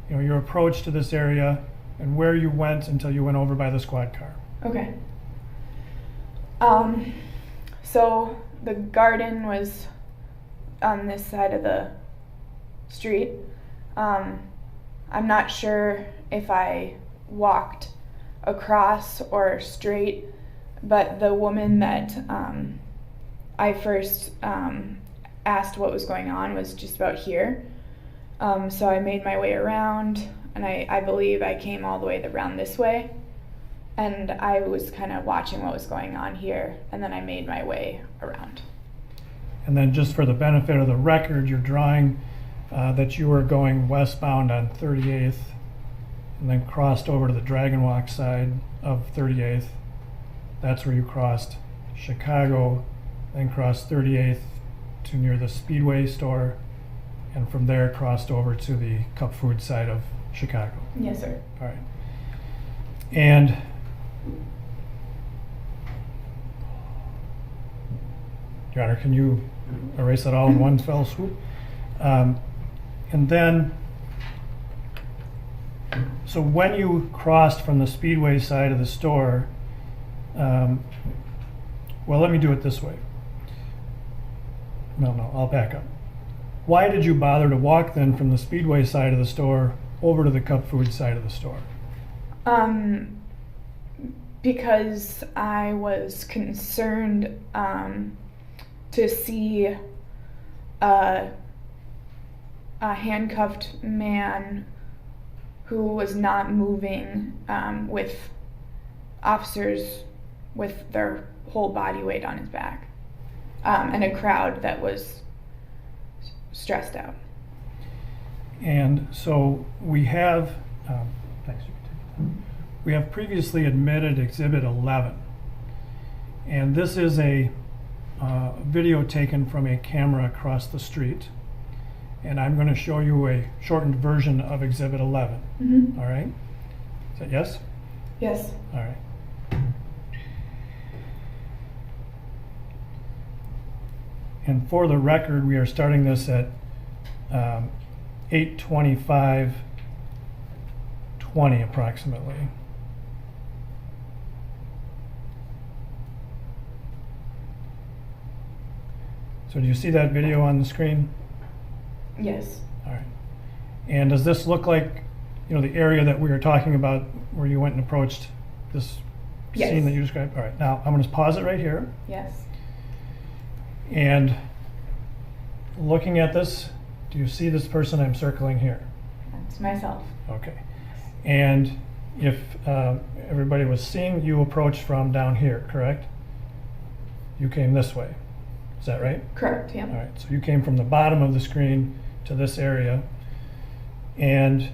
you know, your approach to this area and where you went until you went over by the squad car. Okay. So the garden was on this side of the street. I'm not sure if I walked across or straight, but the woman that I first asked what was going on was just about here. So I made my way around, and I believe I came all the way around this way. And I was kind of watching what was going on here, and then I made my way around. And then just for the benefit of the record, you're drawing that you were going westbound on 38th and then crossed over to the Dragon Walk side of 38th. That's where you crossed Chicago, then crossed 38th to near the Speedway store, and from there crossed over to the Cup Food side of Chicago. Yes, sir. All right. And Your Honor, can you erase that all in one fell swoop? And then, so when you crossed from the Speedway side of the store, well, let me do it this way. No, I'll back up. Why did you bother to walk then from the Speedway side of the store over to the Cup Food side of the store? Because I was concerned to see a handcuffed man who was not moving with officers with their whole body weight on his back, and a crowd that was stressed out. And so we have, thanks. We have previously admitted Exhibit 11, and this is a video taken from a camera across the street, and I'm going to show you a shortened version of Exhibit 11. Mm-hmm. All right? Is that yes? Yes. All right. And for the record, we are starting this at 8:25:20 approximately. So do you see that video on the screen? Yes. All right. And does this look like, you know, the area that we were talking about where you went and approached this Yes. scene that you described? All right. Now I'm going to pause it right here. Yes. And looking at this, do you see this person I'm circling here? That's myself. Okay. And if everybody was seeing you approach from down here, correct? You came this way. Is that right? Correct, yeah. All right, so you came from the bottom of the screen to this area, and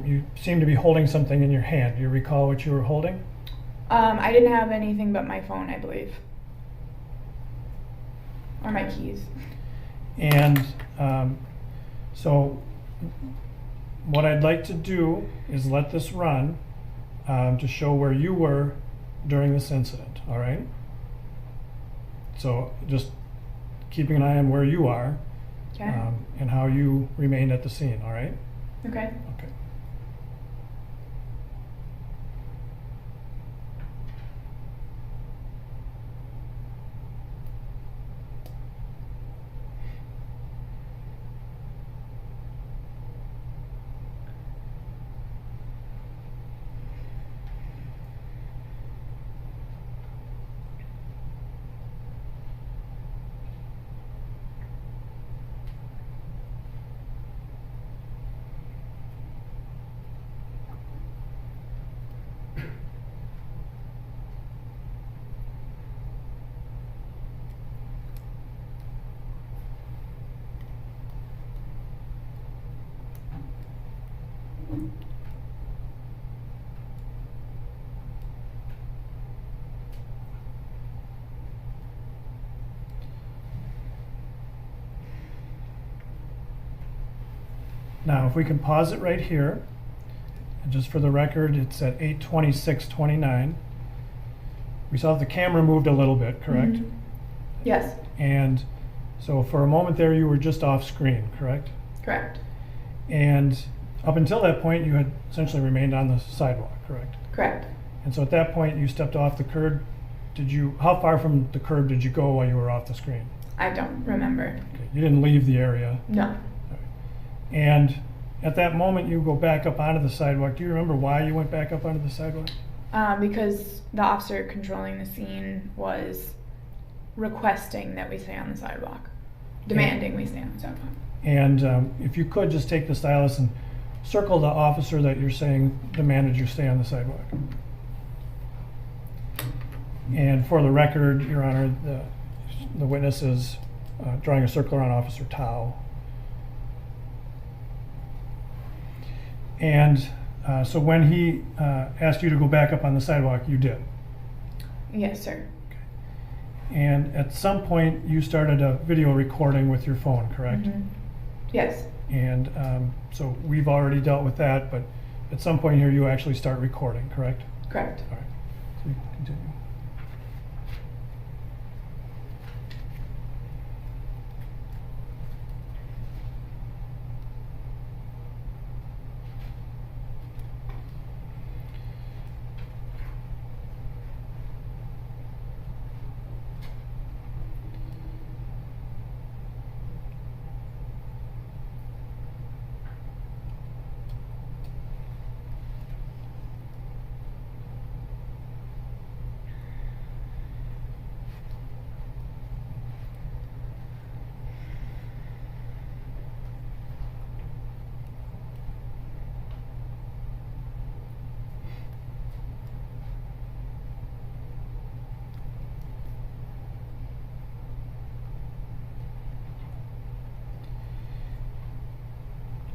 you seem to be holding something in your hand. Do you recall what you were holding? I didn't have anything but my phone, I believe. Or my keys. And so what I'd like to do is let this run to show where you were during this incident, all right? So just keeping an eye on where you are, Okay. and how you remained at the scene, all right? Okay. Okay. Now, if we can pause it right here, and just for the record, it's at 8:26:29. We saw that the camera moved a little bit, correct? Mhm. Yes, And so for a moment there, you were just off screen, correct? correct. And up until that point, you had essentially remained on the sidewalk, correct? Correct. And so at that point, you stepped off the curb. How far from the curb did you go while you were off the screen? I don't remember. Okay, you didn't leave the area. No. And at that moment, you go back up onto the sidewalk. Do you remember why you went back up onto the sidewalk? Because the officer controlling the scene was requesting that we stay on the sidewalk, demanding we stay on the sidewalk. And if you could just take the stylus and circle the officer that you're saying demanded you stay on the sidewalk. And for the record, Your Honor, the witness is drawing a circle around Officer Tao. And so when he asked you to go back up on the sidewalk, you did. Yes, sir. And at some point, you started a video recording with your phone, correct? Mhm. Yes. And so we've already dealt with that, but at some point here, you actually start recording, correct? Correct. All right. So you can continue.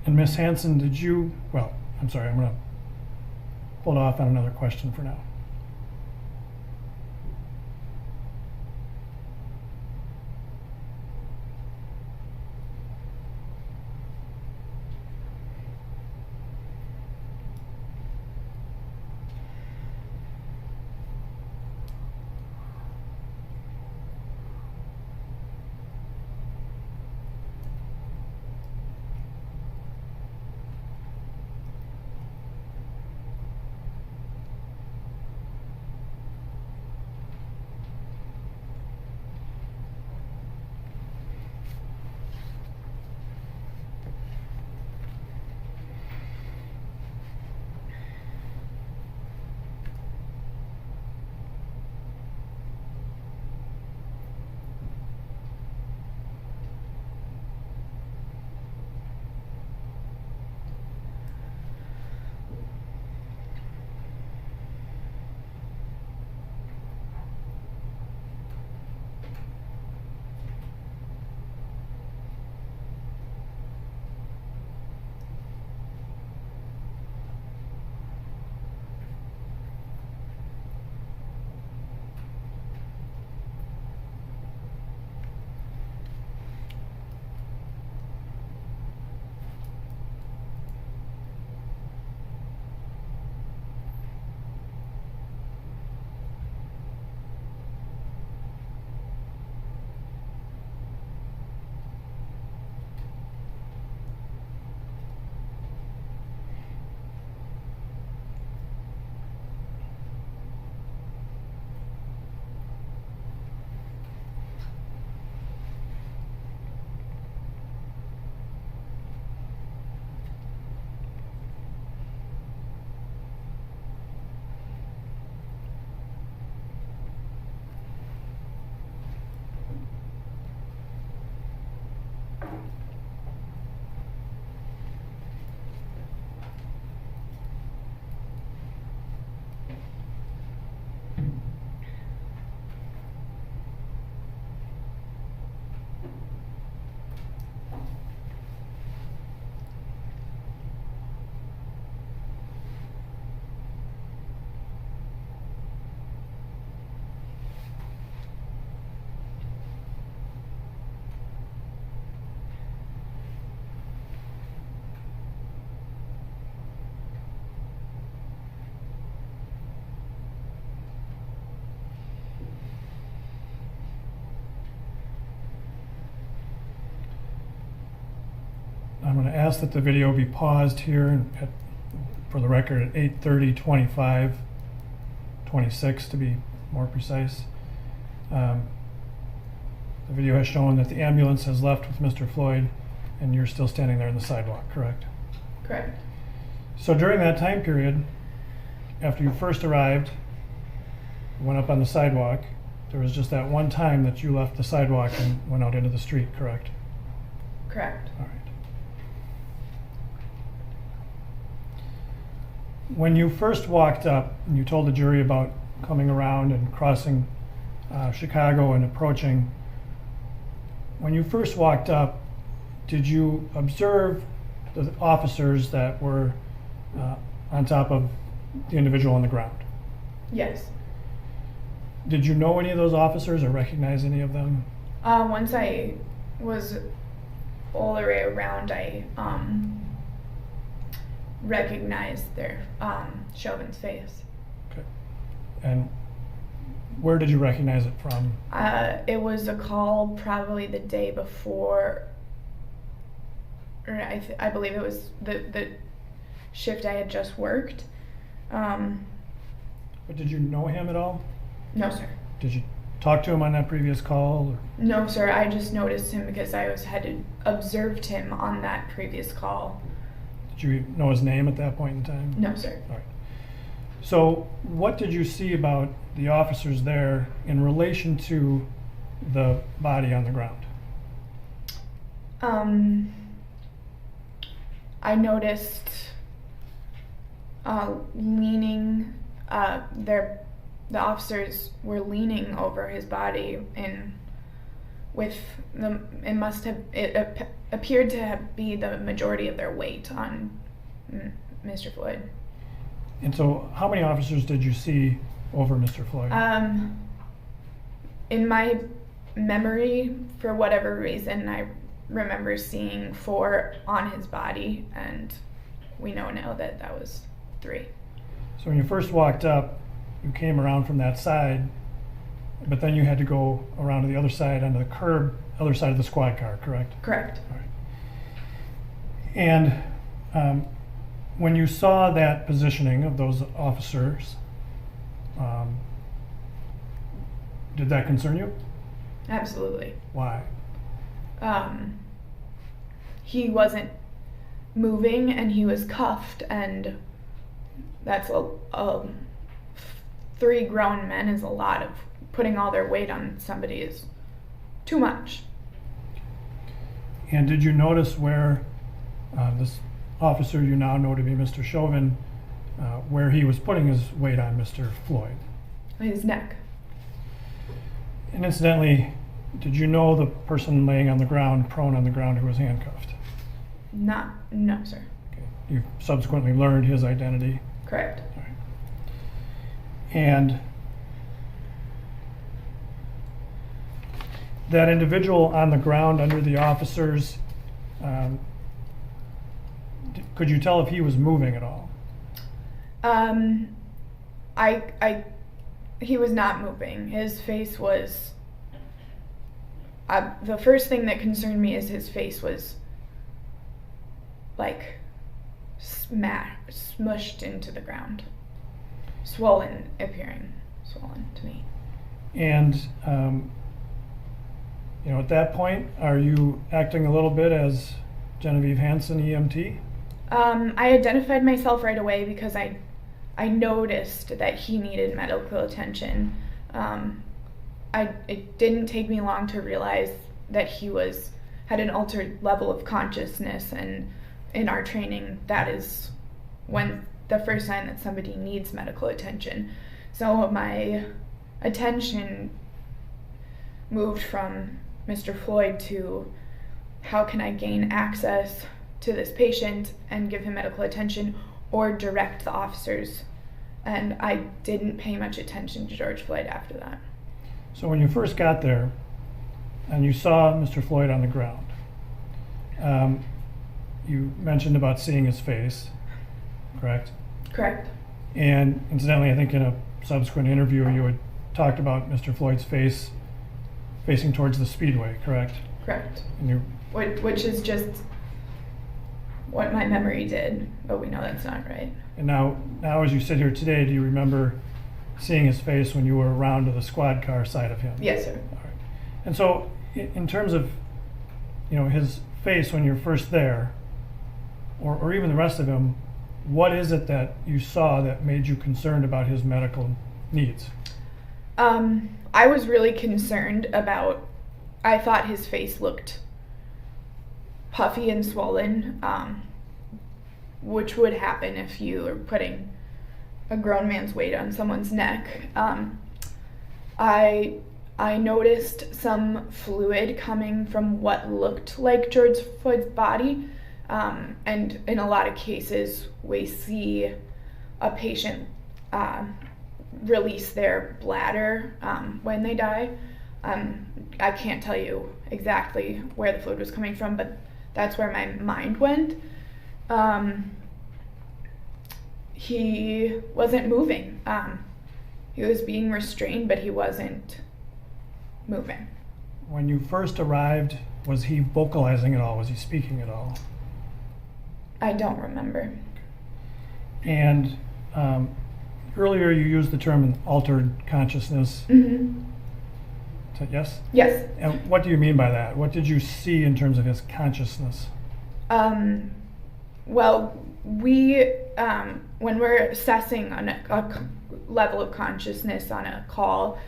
And Ms. Hanson, I'm sorry, I'm going to hold off on another question for now. I'm going to ask that the video be paused here for the record at 8:30:25:26 to be more precise. The video has shown that the ambulance has left with Mr. Floyd and you're still standing there on the sidewalk, correct? Correct. So during that time period, after you first arrived, went up on the sidewalk, there was just that one time that you left the sidewalk and went out into the street, correct? Correct. All right. When you first walked up and you told the jury about coming around and crossing Chicago and approaching, when you first walked up, did you observe the officers that were on top of the individual on the ground? Yes. Did you know any of those officers or recognize any of them? Once I was all the way around, I recognized their Chauvin's face. Okay. And where did you recognize it from? It was a call probably the day before, or I believe it was the shift I had just worked. But did you know him at all? No, sir. Did you talk to him on that previous call? Or? No, sir. I just noticed him because I had observed him on that previous call. Did you know his name at that point in time? No, sir. All right. So what did you see about the officers there in relation to the body on the ground? I noticed leaning, the officers were leaning over his body and with it appeared to be the majority of their weight on Mr. Floyd. And so how many officers did you see over Mr. Floyd? In my memory, for whatever reason, I remember seeing 4 on his body, and we know now that that was 3. So when you first walked up, you came around from that side, but then you had to go around to the other side, onto the curb, other side of the squad car, correct? Correct. All right. And when you saw that positioning of those officers, did that concern you? Absolutely. Why? He wasn't moving and he was cuffed, and that's 3 grown men is a lot. Of putting all their weight on somebody is too much. And did you notice where this officer you now know to be Mr. Chauvin, where he was putting his weight on Mr. Floyd? His neck. And incidentally, did you know the person laying on the ground, prone on the ground, who was handcuffed? No, sir. Okay. You subsequently learned his identity? Correct. All right. And that individual on the ground under the officers, could you tell if he was moving at all? He was not moving. His face was, the first thing that concerned me is his face was like smushed into the ground. Appearing swollen to me. And, at that point, are you acting a little bit as Genevieve Hansen, EMT? I identified myself right away because I noticed that he needed medical attention. It didn't take me long to realize that he had an altered level of consciousness, and in our training, that is when the first sign that somebody needs medical attention. So my attention moved from Mr. Floyd to how can I gain access to this patient and give him medical attention or direct the officers. And I didn't pay much attention to George Floyd after that. So when you first got there and you saw Mr. Floyd on the ground, you mentioned about seeing his face, correct? Correct. And incidentally, I think in a subsequent interview you had talked about Mr. Floyd's face facing towards the speedway, correct? Correct. And you, Which is just what my memory did, but we know that's not right. And now as you sit here today, do you remember seeing his face when you were around to the squad car side of him? Yes, sir. All right. And so, in terms of, his face when you're first there, or even the rest of him, what is it that you saw that made you concerned about his medical needs? I was really concerned about, I thought his face looked puffy and swollen, which would happen if you were putting a grown man's weight on someone's neck. I noticed some fluid coming from what looked like George Floyd's body, and in a lot of cases we see a patient release their bladder when they die. I can't tell you exactly where the fluid was coming from, but that's where my mind went. He wasn't moving. He was being restrained, but he wasn't moving. When you first arrived, was he vocalizing at all? Was he speaking at all? I don't remember. And earlier you used the term altered consciousness. Mm-hmm. Yes? Yes. And what do you mean by that? What did you see in terms of his consciousness? Well, we, when we're assessing on a level of consciousness on a call,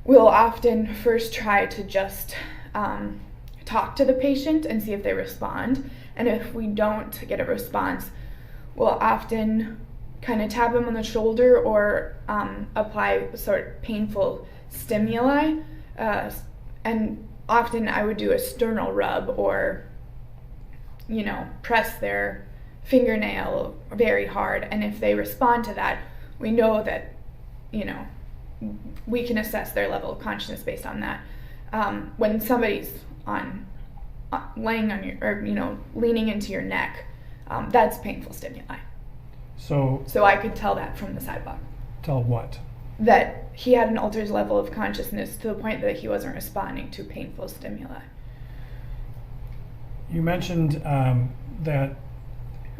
we'll often first try to just talk to the patient and see if they respond. And if we don't get a response, we'll often kind of tap him on the shoulder or apply sort of painful stimuli. And often I would do a sternal rub or, press their fingernail very hard. And if they respond to that, we know that, we can assess their level of consciousness based on that. When somebody's laying on your, or leaning into your neck, that's painful stimuli. So I could tell that from the sidewalk. Tell what? That he had an altered level of consciousness to the point that he wasn't responding to painful stimuli. You mentioned that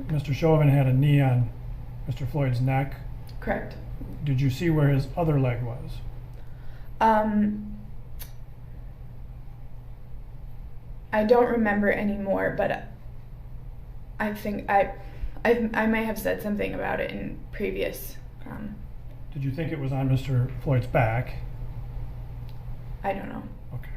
Mr. Chauvin had a knee on Mr. Floyd's neck. Correct. Did you see where his other leg was? I don't remember anymore, but I think I may have said something about it in previous. Did you think it was on Mr. Floyd's back? I don't know. Okay.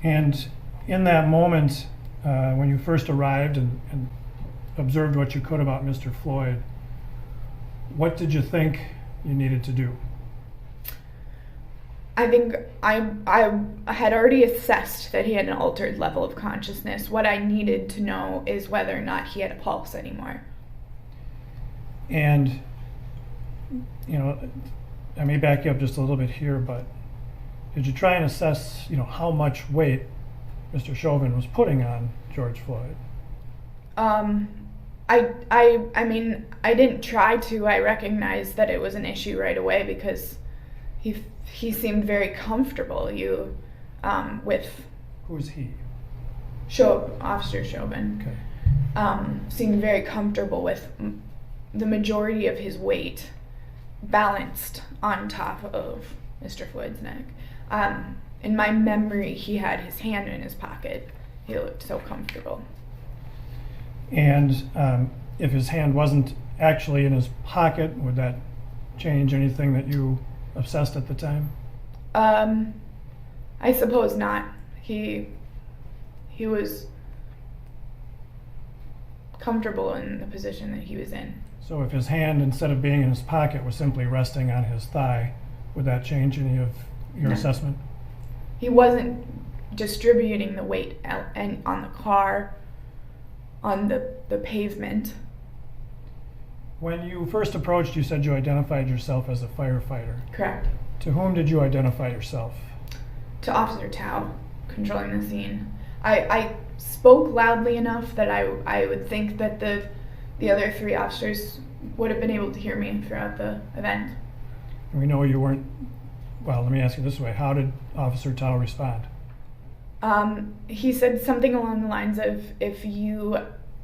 And in that moment, when you first arrived and observed what you could about Mr. Floyd, what did you think you needed to do? I think I had already assessed that he had an altered level of consciousness. What I needed to know is whether or not he had a pulse anymore. And, I may back you up just a little bit here, but did you try and assess, how much weight Mr. Chauvin was putting on George Floyd? I mean, I didn't try to. I recognized that it was an issue right away because he seemed very comfortable. With who's he? Officer Chauvin. Okay. Seemed very comfortable with the majority of his weight balanced on top of Mr. Floyd's neck. In my memory, he had his hand in his pocket. He looked so comfortable. And if his hand wasn't actually in his pocket, would that change anything that you obsessed at the time? I suppose not. He was comfortable in the position that he was in. So if his hand, instead of being in his pocket, was simply resting on his thigh, would that change any of your assessment? He wasn't distributing the weight on the car, on the pavement. When you first approached, you said you identified yourself as a firefighter. Correct. To whom did you identify yourself? To Officer Tao, controlling the scene. I spoke loudly enough that I would think that the other three officers would have been able to hear me throughout the event. We know you weren't. Well, let me ask you this way: how did Officer Tao respond? He said something along the lines of, if you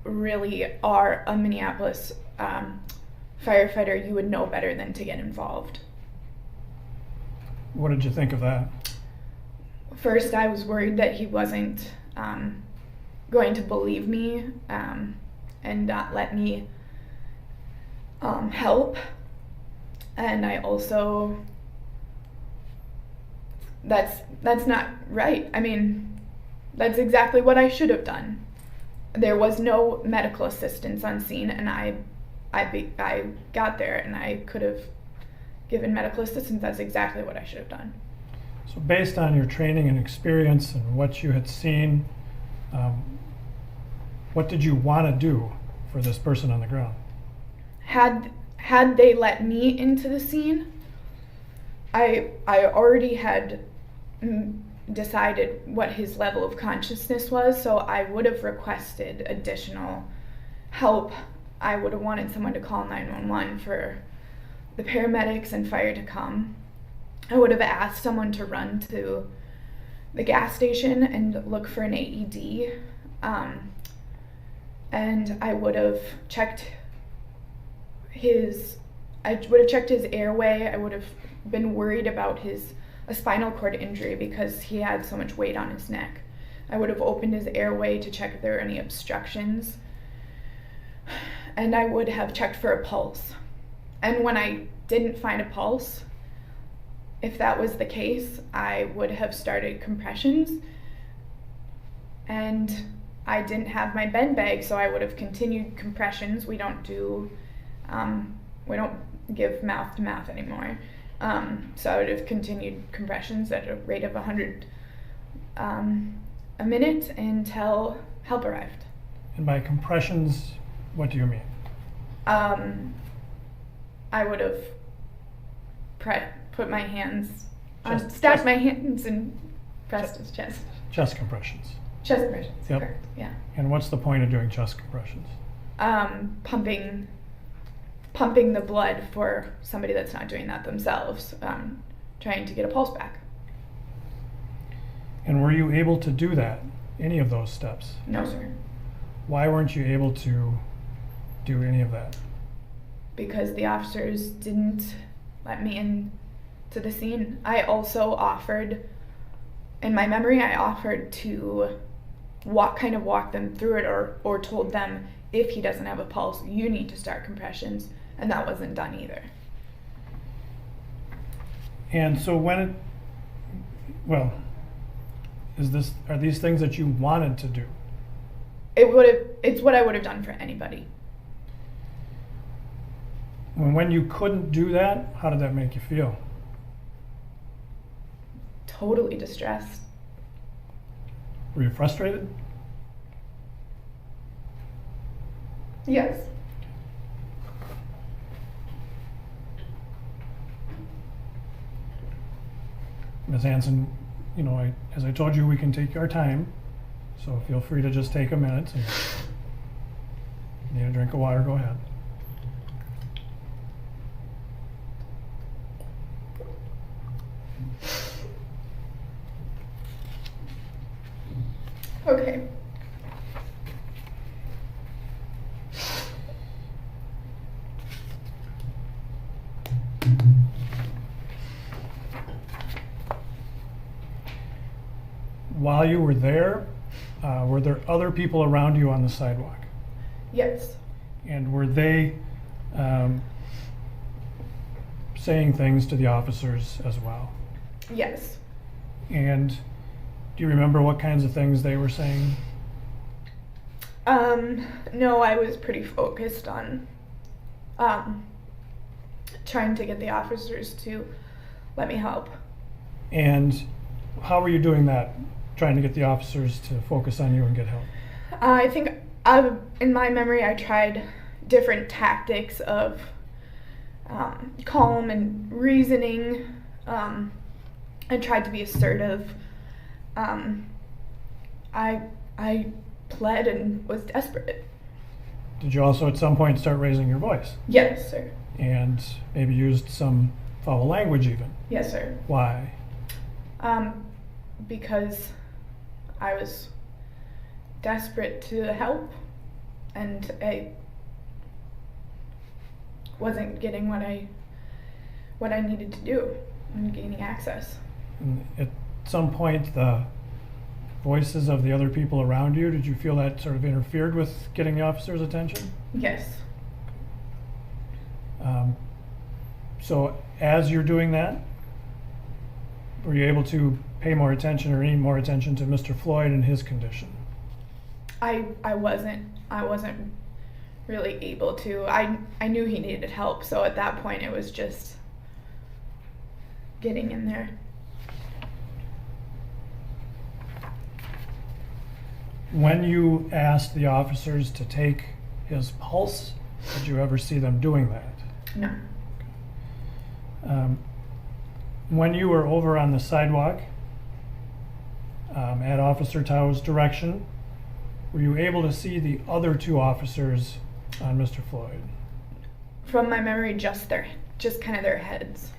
really are a Minneapolis firefighter, you would know better than to get involved. What did you think of that? First, I was worried that he wasn't going to believe me and not let me help. And I also, that's not right. I mean, that's exactly what I should have done. There was no medical assistance on scene, and I got there and I could have given medical assistance. That's exactly what I should have done. So based on your training and experience and what you had seen, what did you want to do for this person on the ground? Had they let me into the scene, I already had decided what his level of consciousness was, so I would have requested additional help. I would have wanted someone to call 911 for the paramedics and fire to come. I would have asked someone to run to the gas station and look for an AED. And I would have checked his airway. I would have been worried about a spinal cord injury because he had so much weight on his neck. I would have opened his airway to check if there were any obstructions. And I would have checked for a pulse. And when I didn't find a pulse, if that was the case, I would have started compressions. And I didn't have my bed bag, so I would have continued compressions. We don't give mouth to mouth anymore. So I would have continued compressions at a rate of 100 a minute until help arrived. And by compressions, what do you mean? I would have put my hands stacked my hands and pressed his chest. Chest compressions. Chest compressions, yep. Correct, yeah. And what's the point of doing chest compressions? Pumping the blood for somebody that's not doing that themselves, trying to get a pulse back. And were you able to do that, any of those steps? No, sir. Why weren't you able to do any of that? Because the officers didn't let me into the scene. I also offered, in my memory, to walk them through it, or told them, if he doesn't have a pulse, you need to start compressions, and that wasn't done either. And so are these things that you wanted to do? It's what I would have done for anybody. When you couldn't do that, how did that make you feel? Totally distressed. Were you frustrated? Yes. Ms. Hanson, as I told you, we can take our time, so feel free to just take a minute. And need a drink of water, go ahead. Okay. While you were there, were there other people around you on the sidewalk? Yes. And were they saying things to the officers as well? Yes. And do you remember what kinds of things they were saying? No, I was pretty focused on trying to get the officers to let me help. And how were you doing that, trying to get the officers to focus on you and get help? I think in my memory, I tried different tactics of calm and reasoning. I tried to be assertive. I pled and was desperate. Did you also at some point start raising your voice? Yes, sir. And maybe used some foul language even? Yes, sir. Why? Because I was desperate to help, and I wasn't getting what I needed to do and gaining access. And at some point, the voices of the other people around you, did you feel that sort of interfered with getting the officer's attention? Yes. So as you're doing that, were you able to pay more attention or need more attention to Mr. Floyd and his condition? I wasn't really able to. I knew he needed help, so at that point it was just getting in there. When you asked the officers to take his pulse, did you ever see them doing that? No. When you were over on the sidewalk at Officer Tao's direction, were you able to see the other two officers on Mr. Floyd? From my memory, just kind of their heads.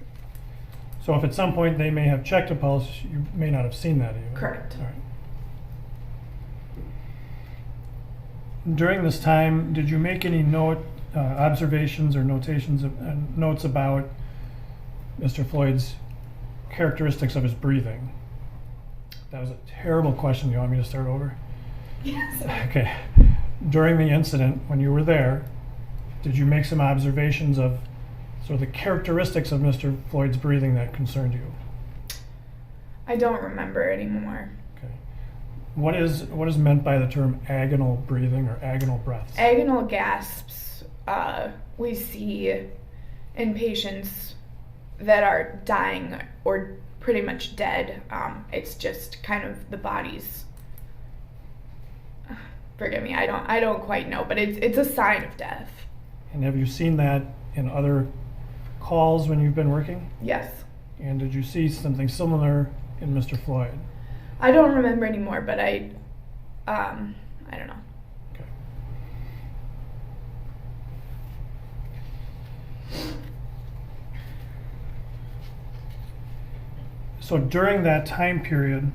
So if at some point they may have checked a pulse, you may not have seen that even. Correct. All right. During this time, did you make any observations or notations notes about Mr. Floyd's characteristics of his breathing? That was a terrible question. You want me to start over? Yes. Okay. During the incident, when you were there, did you make some observations of sort of the characteristics of Mr. Floyd's breathing that concerned you? I don't remember anymore. Okay. What is meant by the term agonal breathing or agonal breaths? Agonal gasps we see in patients that are dying or pretty much dead. It's just kind of the body's. Forgive me, I don't quite know, but it's a sign of death. And have you seen that in other calls when you've been working? Yes. And did you see something similar in Mr. Floyd? I don't remember anymore, but I don't know. Okay. So during that time period,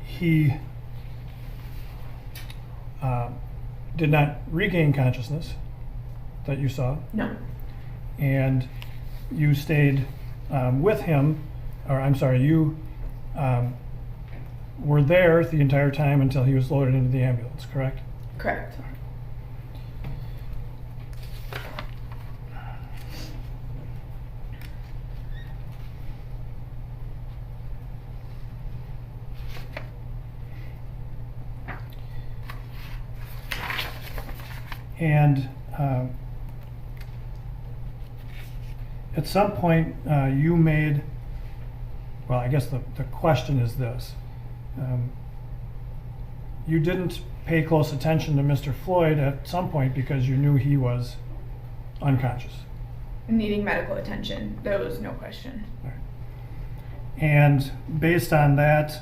he did not regain consciousness that you saw. No. And you stayed with him, or I'm sorry, you were there the entire time until he was loaded into the ambulance, correct? Correct. And at some point you made, well, I guess the question is this. You didn't pay close attention to Mr. Floyd at some point because you knew he was unconscious. Needing medical attention, there was no question. Right. And based on that,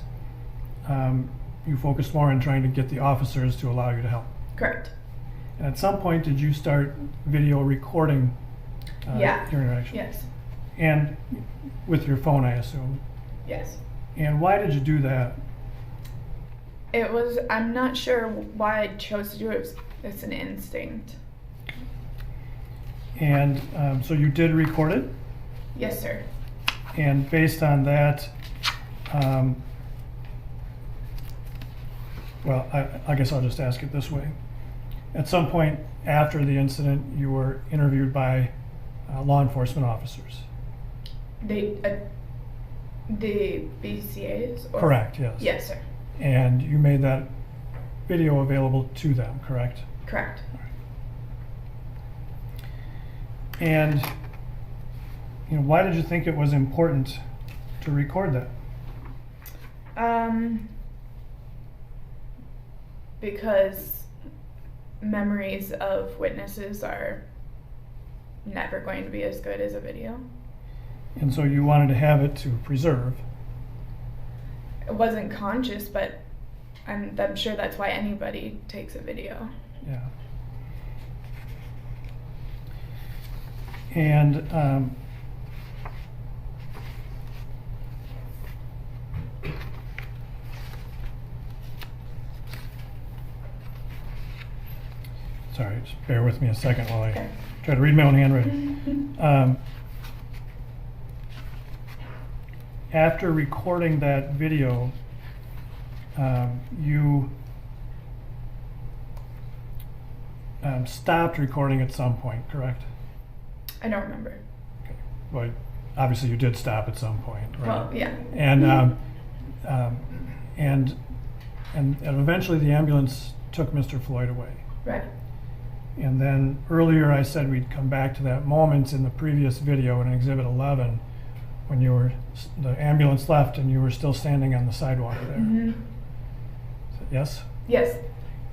you focused more on trying to get the officers to allow you to help. Correct. And at some point, did you start video recording Yeah. your interaction? Yes. And with your phone, I assume. Yes. And why did you do that? It was, I'm not sure why I chose to do it. It's an instinct. And so you did record it? Yes, sir. And based on that, well, I guess I'll just ask it this way. At some point after the incident, you were interviewed by law enforcement officers. The BCAs? Or? Correct, yes. Yes, sir. And you made that video available to them, correct? Correct. And why did you think it was important to record that? Because memories of witnesses are never going to be as good as a video. And so you wanted to have it to preserve. It wasn't conscious, but I'm sure that's why anybody takes a video. Yeah. And sorry, just bear with me a second while I try to read my own handwriting. After recording that video, you stopped recording at some point, correct? I don't remember. Okay. Well, obviously you did stop at some point, right? Well, yeah. And eventually the ambulance took Mr. Floyd away. Right. And then earlier I said we'd come back to that moment in the previous video in Exhibit 11 when the ambulance left and you were still standing on the sidewalk there. Mm-hmm. Yes? Yes.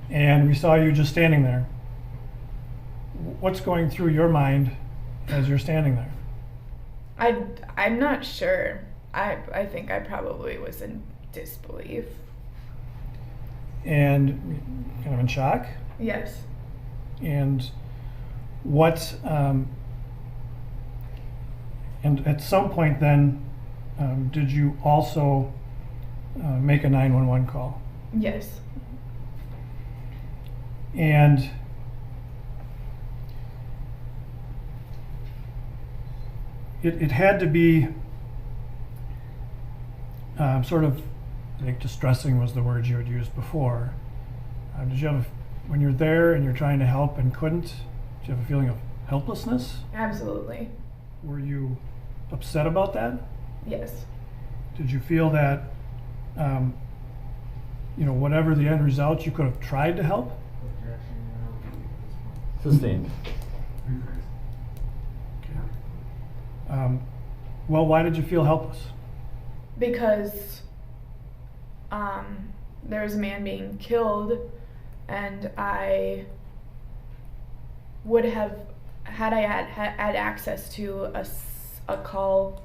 And we saw you just standing there. What's going through your mind as you're standing there? I'm not sure. I think I probably was in disbelief. And kind of in shock? Yes. And what, and at some point then, did you also make a 911 call? Yes. And it had to be sort of, I think distressing was the word you had used before. Did you have, when you're there and you're trying to help and couldn't, did you have a feeling of helplessness? Absolutely. Were you upset about that? Yes. Did you feel that, whatever the end result, you could have tried to help? Sustained. Well, why did you feel helpless? Because there was a man being killed, and I would have, had I had access to a call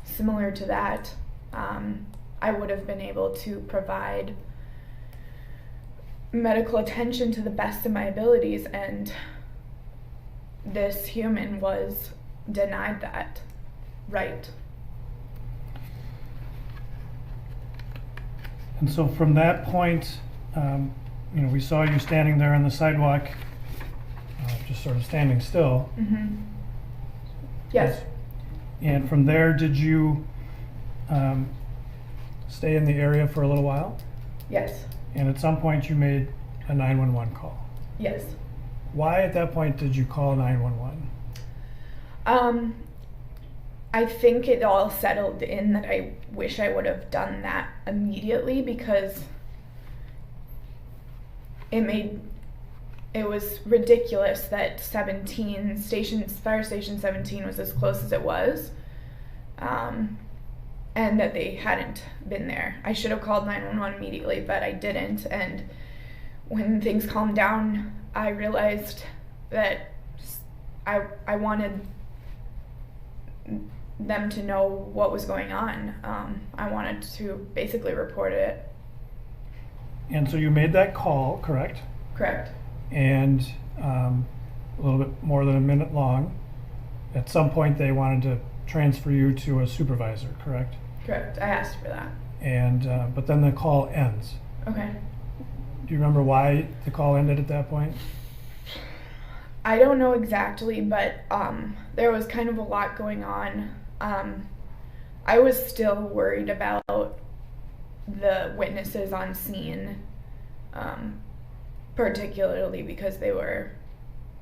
similar to that, I would have been able to provide medical attention to the best of my abilities, and this human was denied that right. And so from that point, we saw you standing there on the sidewalk, just sort of standing still. Mm-hmm. Yes. And from there, did you stay in the area for a little while? Yes. And at some point, you made a 911 call. Yes. Why at that point did you call 911? I think it all settled in that I wish I would have done that immediately, because it was ridiculous that fire station 17 was as close as it was, and that they hadn't been there. I should have called 911 immediately, but I didn't. And when things calmed down, I realized that I wanted them to know what was going on. I wanted to basically report it. And so you made that call, correct? Correct. And a little bit more than a minute long. At some point they wanted to transfer you to a supervisor, correct? Correct. I asked for that. And but then the call ends. Okay. Do you remember why the call ended at that point? I don't know exactly, but there was kind of a lot going on. I was still worried about the witnesses on scene, particularly because they were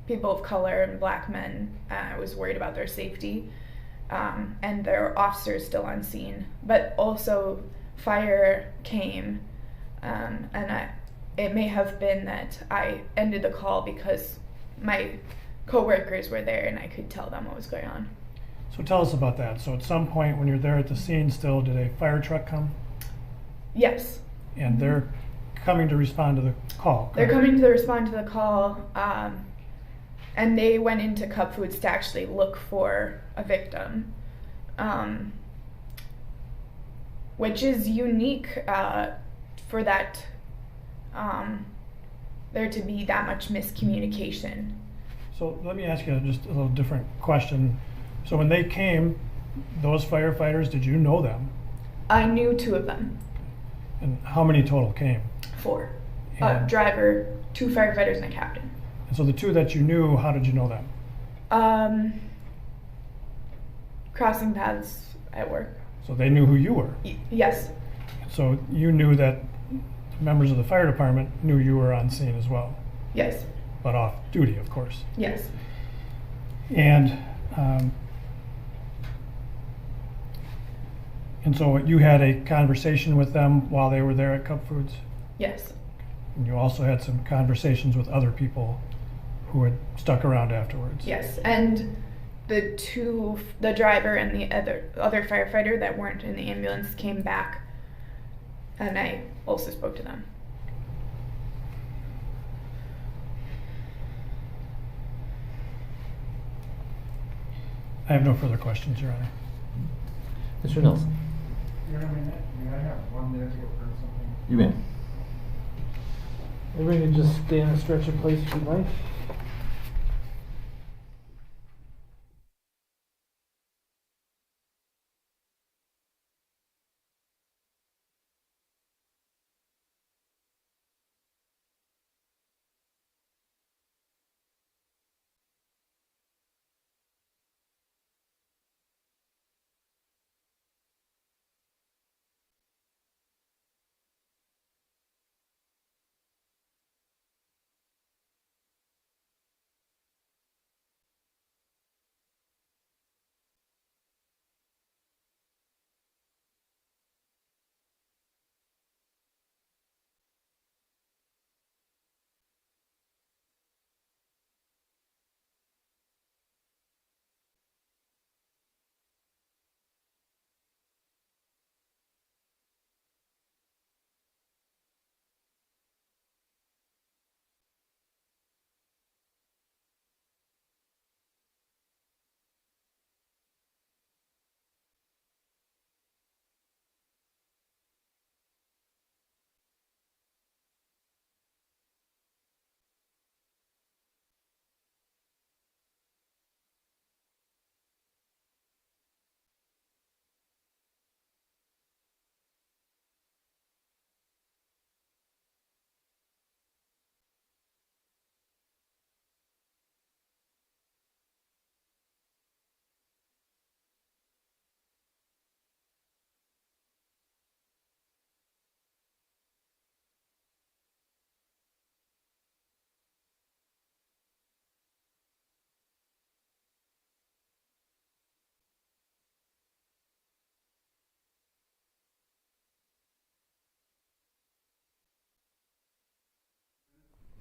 people of color and black men. I was worried about their safety, and there were officers still on scene. But also, fire came, and it may have been that I ended the call because my co-workers were there and I could tell them what was going on. So tell us about that. So at some point when you're there at the scene still, did a fire truck come? Yes. And they're coming to respond to the call, correct? They're coming to respond to the call, and they went into Cup Foods to actually look for a victim, which is unique for that, there to be that much miscommunication. So let me ask you just a little different question. So when they came, those firefighters, did you know them? I knew 2 of them. And how many total came? 4. A driver, 2 firefighters, and a captain. So the two that you knew, how did you know them? Crossing paths at work. So they knew who you were. Yes. So you knew that members of the fire department knew you were on scene as well. Yes. But off duty, of course. Yes. And so you had a conversation with them while they were there at Cup Foods? Yes. And you also had some conversations with other people who had stuck around afterwards? Yes, and the driver and the other firefighter that weren't in the ambulance came back, and I also spoke to them. I have no further questions, Your Honor. Mr. Nelson. May I have 1 minute to go through something? You may. Everybody can just stay on a stretch of place if you'd like.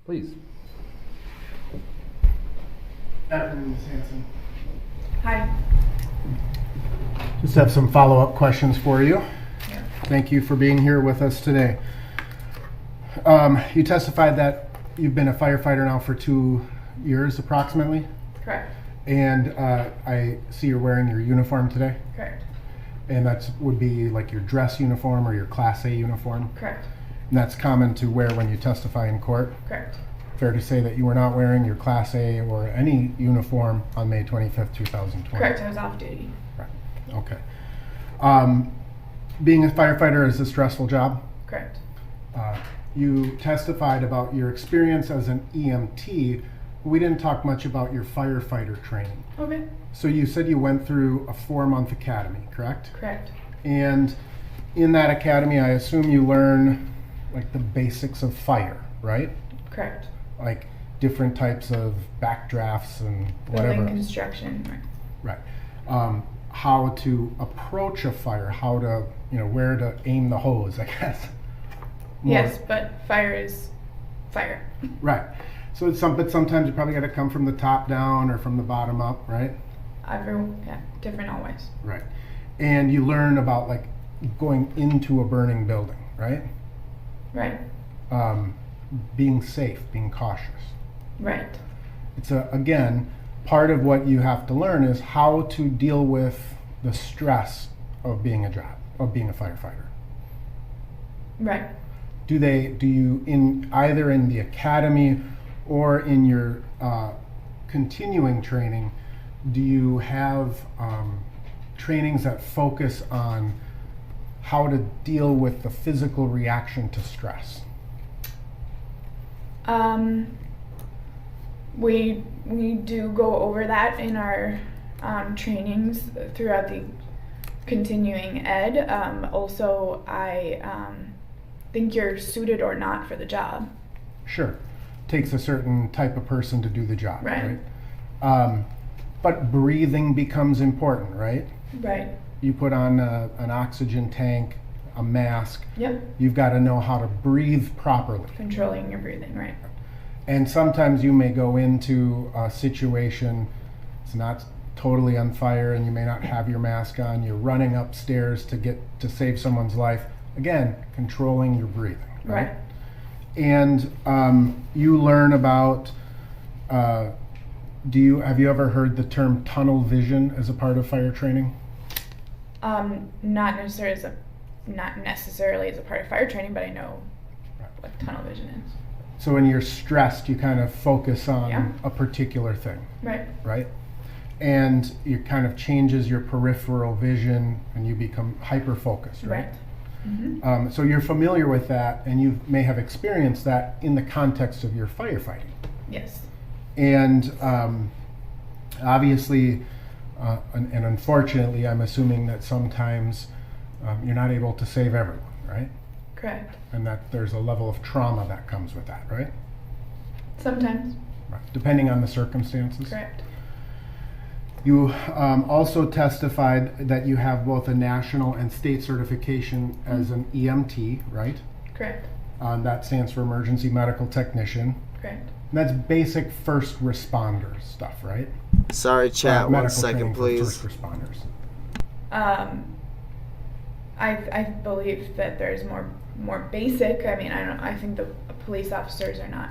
Please. Good afternoon, Ms. Hanson. Hi. Just have some follow-up questions for you. Thank you for being here with us today. You testified that you've been a firefighter now for 2 years approximately? Correct. And I see you're wearing your uniform today? Correct. And that would be like your dress uniform or your Class A uniform? Correct. And that's common to wear when you testify in court? Correct. Fair to say that you were not wearing your Class A or any uniform on May 25th, 2020? Correct, I was off duty. Right, okay. Being a firefighter is a stressful job? Correct. You testified about your experience as an EMT. We didn't talk much about your firefighter training. Okay. So you said you went through a 4-month academy, correct? Correct. And in that academy, I assume you learn like the basics of fire, right? Correct. Like different types of backdrafts and whatever. Building construction. Right. How to approach a fire, how to, where to aim the hose, I guess. Yes, but fire is fire. Right. So but sometimes you probably got to come from the top down or from the bottom up, right? Different always. Right. And you learn about like going into a burning building, right? Right. Being safe, being cautious. Right. It's again, part of what you have to learn is how to deal with the stress of being a firefighter. Right. Do you either in the academy or in your continuing training, do you have trainings that focus on how to deal with the physical reaction to stress? We do go over that in our trainings throughout the continuing ed. Also, I think you're suited or not for the job. Sure. Takes a certain type of person to do the job, Right. But breathing becomes important, right? Right. You put on an oxygen tank, a mask. Yep. You've got to know how to breathe properly. Controlling your breathing, right. And sometimes you may go into a situation, it's not totally on fire and you may not have your mask on, you're running upstairs to save someone's life. Again, controlling your breathing, right? And you learn about, have you ever heard the term tunnel vision as a part of fire training? Not necessarily as a part of fire training, but I know what tunnel vision is. So when you're stressed, you kind of focus on Yeah. a particular thing. Right. Right? And it kind of changes your peripheral vision and you become hyper-focused, right? Mm-hmm. So you're familiar with that and you may have experienced that in the context of your firefighting. Yes. And obviously, and unfortunately, I'm assuming that sometimes you're not able to save everyone, right? Correct. And that there's a level of trauma that comes with that, right? Sometimes. Right. Depending on the circumstances. Correct. You also testified that you have both a national and state certification as an EMT, right? Correct. That stands for Emergency Medical Technician. Correct. And that's basic first responder stuff, right? Sorry, chat. 1 medical second, training for please. First responders. I believe that there's more basic. I mean, I think the police officers are not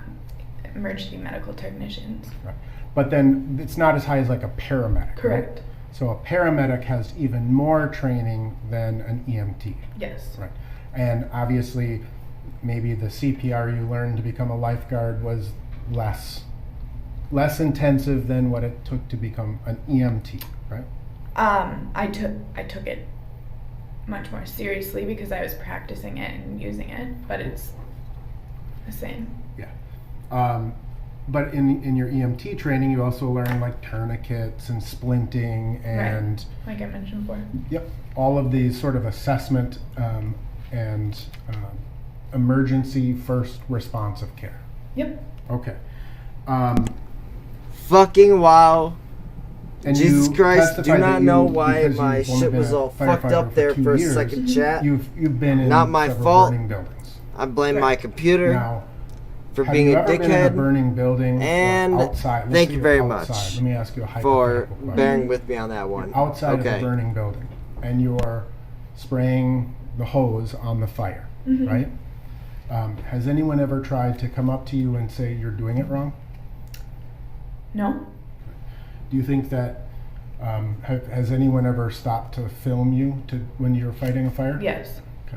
emergency medical technicians. Right. But then it's not as high as like a paramedic. Correct. Right? So a paramedic has even more training than an EMT. Yes. Right. And obviously, maybe the CPR you learned to become a lifeguard was less intensive than what it took to become an EMT, right? I took it much more seriously because I was practicing it and using it, but it's the same. Yeah. But in your EMT training, you also learn like tourniquets and splinting and right. Like I mentioned before. Yep. All of these sort of assessment and emergency first responsive care. Yep. Okay. Fucking wow. And Jesus you Christ, do testified not that know you- why because my you've only shit been was a all fucked firefighter up there 2 for a years. second, chat. You've been in Not my several fault. burning buildings. I blame my computer Now, for have being you a ever been in a dickhead. burning building or And outside? Let's thank say you you're very outside. much Let me ask you a for hypothetical question. bearing with me on that one. You're outside of Okay. a burning building and you're spraying the hose on the fire, Mhm. right? Has anyone ever tried to come up to you and say you're doing it wrong? No. Do you think that has anyone ever stopped to film you when you're fighting a fire? Yes. Okay.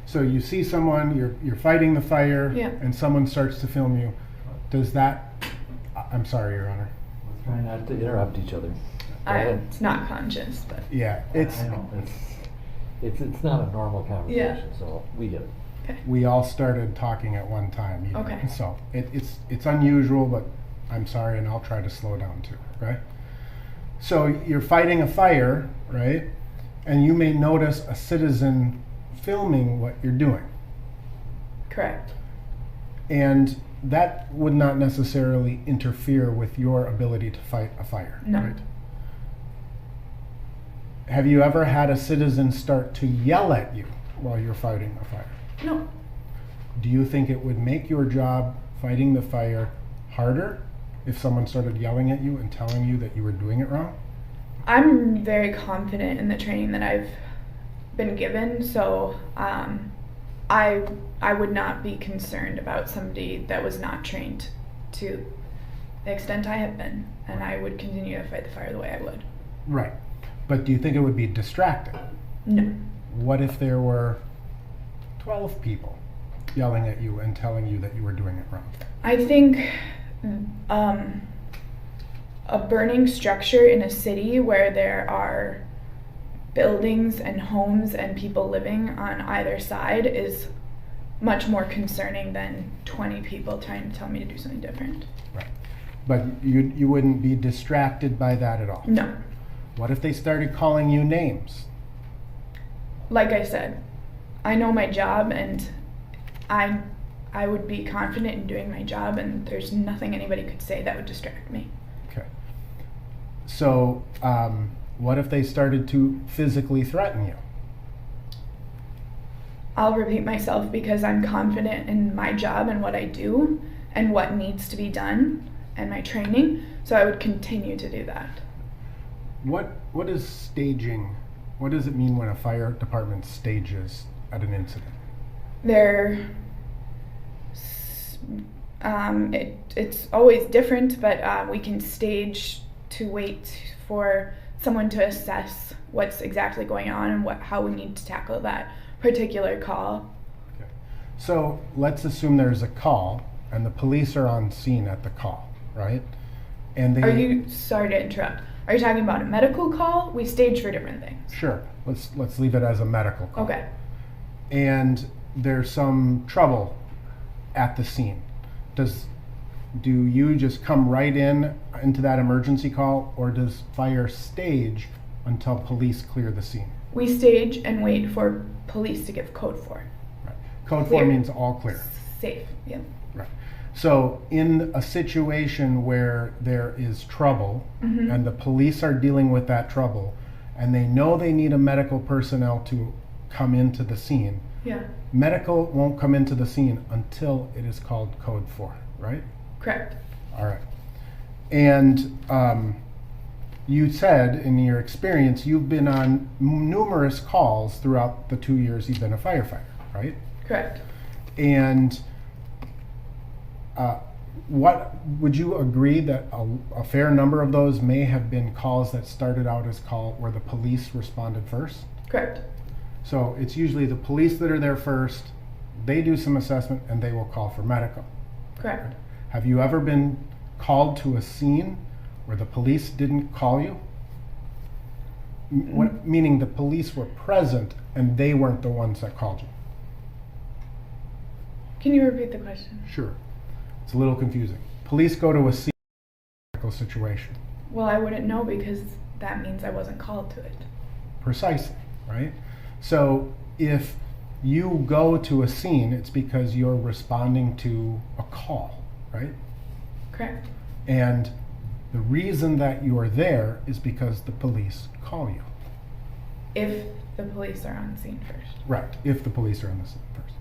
So you see someone, you're fighting the fire, Yeah. and someone starts to film you. Does that? I'm sorry, Your Honor. Try not to interrupt each other. Go ahead. It's not conscious, but Yeah, it's. I know, it's not a normal conversation, Yeah. so we get it. We all started talking at one time. You know, Okay. So it's unusual, but I'm sorry, and I'll try to slow down too. Right. So you're fighting a fire, right? And you may notice a citizen filming what you're doing. correct. And that would not necessarily interfere with your ability to fight a fire. No. Right? Have you ever had a citizen start to yell at you while you're fighting a fire? No. Do you think it would make your job fighting the fire harder if someone started yelling at you and telling you that you were doing it wrong? I'm very confident in the training that I've been given, so I would not be concerned about somebody that was not trained to the extent I have been, and I would continue to fight the fire the way I would. Right. But do you think it would be distracting? No. What if there were 12 people yelling at you and telling you that you were doing it wrong? I think a burning structure in a city where there are buildings and homes and people living on either side is much more concerning than 20 people trying to tell me to do something different. Right. But you wouldn't be distracted by that at all? No. What if they started calling you names? Like I said, I know my job, and I would be confident in doing my job, and there's nothing anybody could say that would distract me. Okay. So, what if they started to physically threaten you? I'll repeat myself because I'm confident in my job and what I do and what needs to be done and my training, so I would continue to do that. What is staging? What does it mean when a fire department stages at an incident? It's always different, but we can stage to wait for someone to assess what's exactly going on and how we need to tackle that particular call. Okay. So let's assume there's a call and the police are on scene at the call, right? And sorry to interrupt. Are you talking about a medical call? We stage for different things. Sure. Let's leave it as a medical call. Okay. And there's some trouble at the scene. Do you just come right into that emergency call, or does fire stage until police clear the scene? We stage and wait for police to give code 4. Right. Code 4 means all clear. Safe, yeah. Right. So in a situation where there is trouble and the police are dealing with that trouble and they know they need a medical personnel to come into the scene, medical won't come into the scene until it is called code 4, right? Correct. All right. And you said in your experience you've been on numerous calls throughout the 2 years you've been a firefighter, right? Correct. And what would you agree that a fair number of those may have been calls that started out as call where the police responded first? Correct. So it's usually the police that are there first, they do some assessment, and they will call for medical. Correct. Have you ever been called to a scene where the police didn't call you? Meaning the police were present and they weren't the ones that called you? Can you repeat the question? Sure. It's a little confusing. Police go to a scene medical situation. Well, I wouldn't know because that means I wasn't called to it. Precisely, right? So if you go to a scene, it's because you're responding to a call, right? Correct. And the reason that you're there is because the police call you. If the police are on scene first. Right, if the police are on the scene first.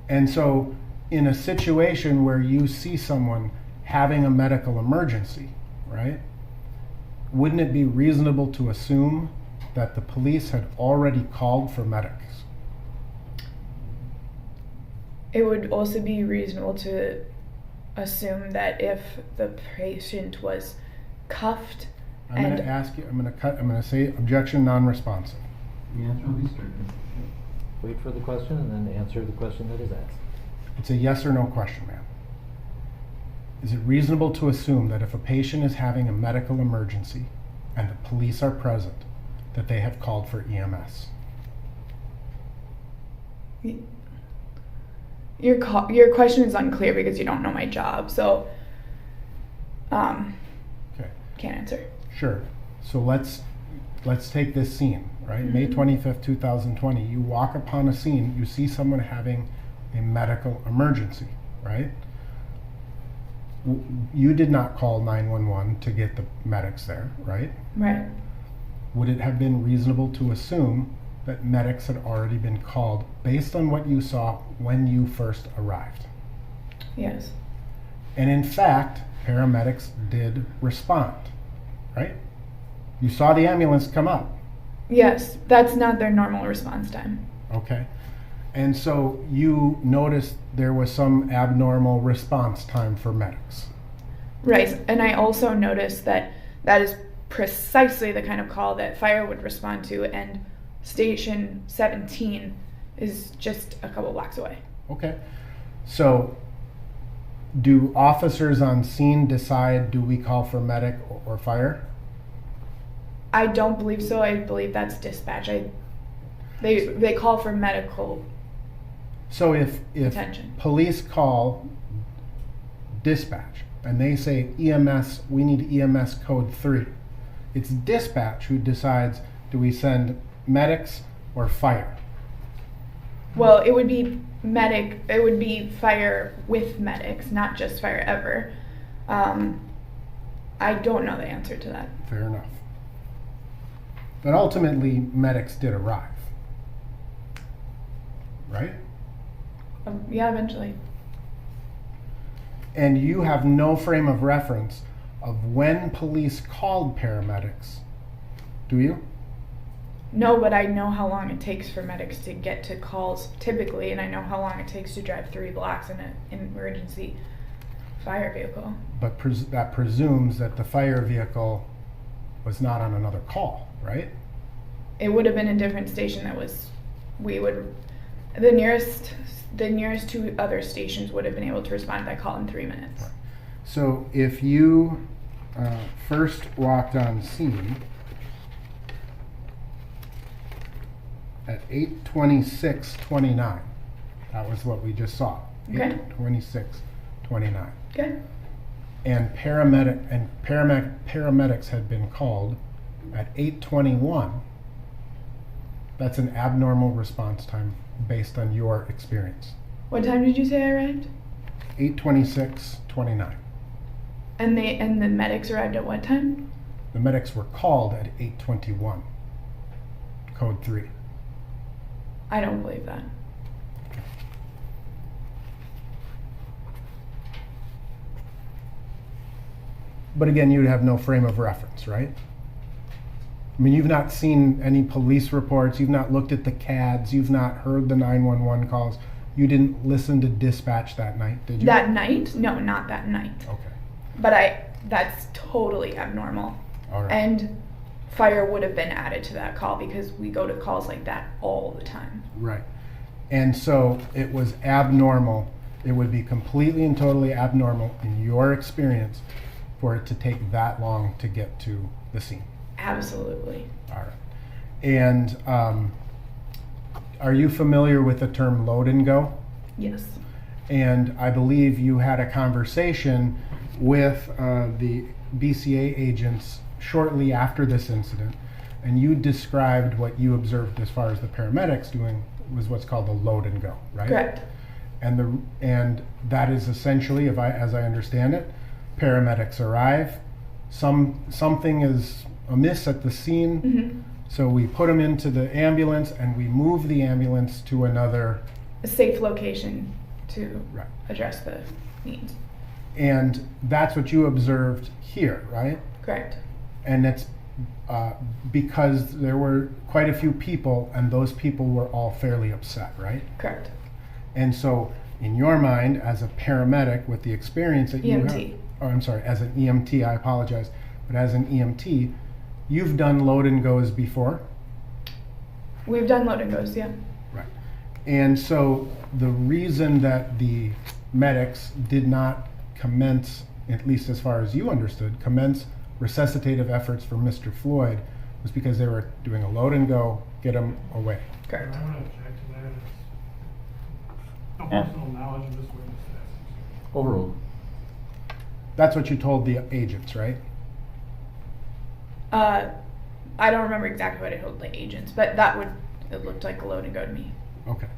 And so in a situation where you see someone having a medical emergency, right, wouldn't it be reasonable to assume that the police had already called for medics? It would also be reasonable to assume that if the patient was cuffed I'm going to ask you, I'm going to say objection non-responsive. The answer will be certain. Wait for the question and then answer the question that is asked. It's a yes or no question, ma'am. Is it reasonable to assume that if a patient is having a medical emergency and the police are present, that they have called for EMS? Your question is unclear because you don't know my job, so okay. Can't answer. Sure. So let's take this scene, right? May 25th, 2020. You walk upon a scene, you see someone having a medical emergency, right? You did not call 911 to get the medics there, right? Right. Would it have been reasonable to assume that medics had already been called based on what you saw when you first arrived? Yes. And in fact, paramedics did respond, right? You saw the ambulance come up. Yes, that's not their normal response time. Okay. And so you noticed there was some abnormal response time for medics. Right, and I also noticed that that is precisely the kind of call that fire would respond to, and Station 17 is just a couple blocks away. Okay. So do officers on scene decide, do we call for medic or fire? I don't believe so. I believe that's dispatch. They call for medical. So if attention. Police call dispatch and they say EMS, we need EMS code 3. It's dispatch who decides, do we send medics or fire? Well, it would be fire with medics, not just fire ever. I don't know the answer to that. Fair enough. But ultimately, medics did arrive. Right? Yeah, eventually. And you have no frame of reference of when police called paramedics, do you? No, but I know how long it takes for medics to get to calls typically, and I know how long it takes to drive 3 blocks in an emergency fire vehicle. But that presumes that the fire vehicle was not on another call, right? It would have been a different station the nearest 2 other stations would have been able to respond by call in 3 minutes. Right. So if you first walked on scene at 8:26:29, that was what we just saw. Okay. 8:26:29. Okay. And paramedics had been called at 8:21. That's an abnormal response time based on your experience. What time did you say I arrived? 8:26:29. And the medics arrived at what time? The medics were called at 8:21. Code 3. I don't believe that. But again, you'd have no frame of reference, right? I mean, you've not seen any police reports, you've not looked at the CADs, you've not heard the 911 calls, you didn't listen to dispatch that night, did you? That night? No, not that night. Okay. But that's totally abnormal. All right. And fire would have been added to that call because we go to calls like that all the time. Right. And so it was abnormal. It would be completely and totally abnormal in your experience for it to take that long to get to the scene. Absolutely. All right. And are you familiar with the term load and go? Yes. And I believe you had a conversation with the BCA agents shortly after this incident, and you described what you observed as far as the paramedics doing was what's called the load and go, right? Correct. And that is essentially, as I understand it, paramedics arrive, something is amiss at the scene, Mm-hmm. so we put them into the ambulance and we move the ambulance to a safe location to right. address the needs. And that's what you observed here, right? Correct. And it's because there were quite a few people and those people were all fairly upset, right? Correct. And so in your mind, as a paramedic with the experience that you have, as an EMT, I apologize, but as an EMT, you've done load and goes before? We've done load and goes, yeah. Right. And so the reason that the medics did not commence, at least as far as you understood, commence resuscitative efforts for Mr. Floyd was because they were doing a load and go, get him away. Correct. I want to object to that. It's no personal knowledge of this witness. Overruled. That's what you told the agents, right? I don't remember exactly what I told the agents, but it looked like a load and go to me. Okay.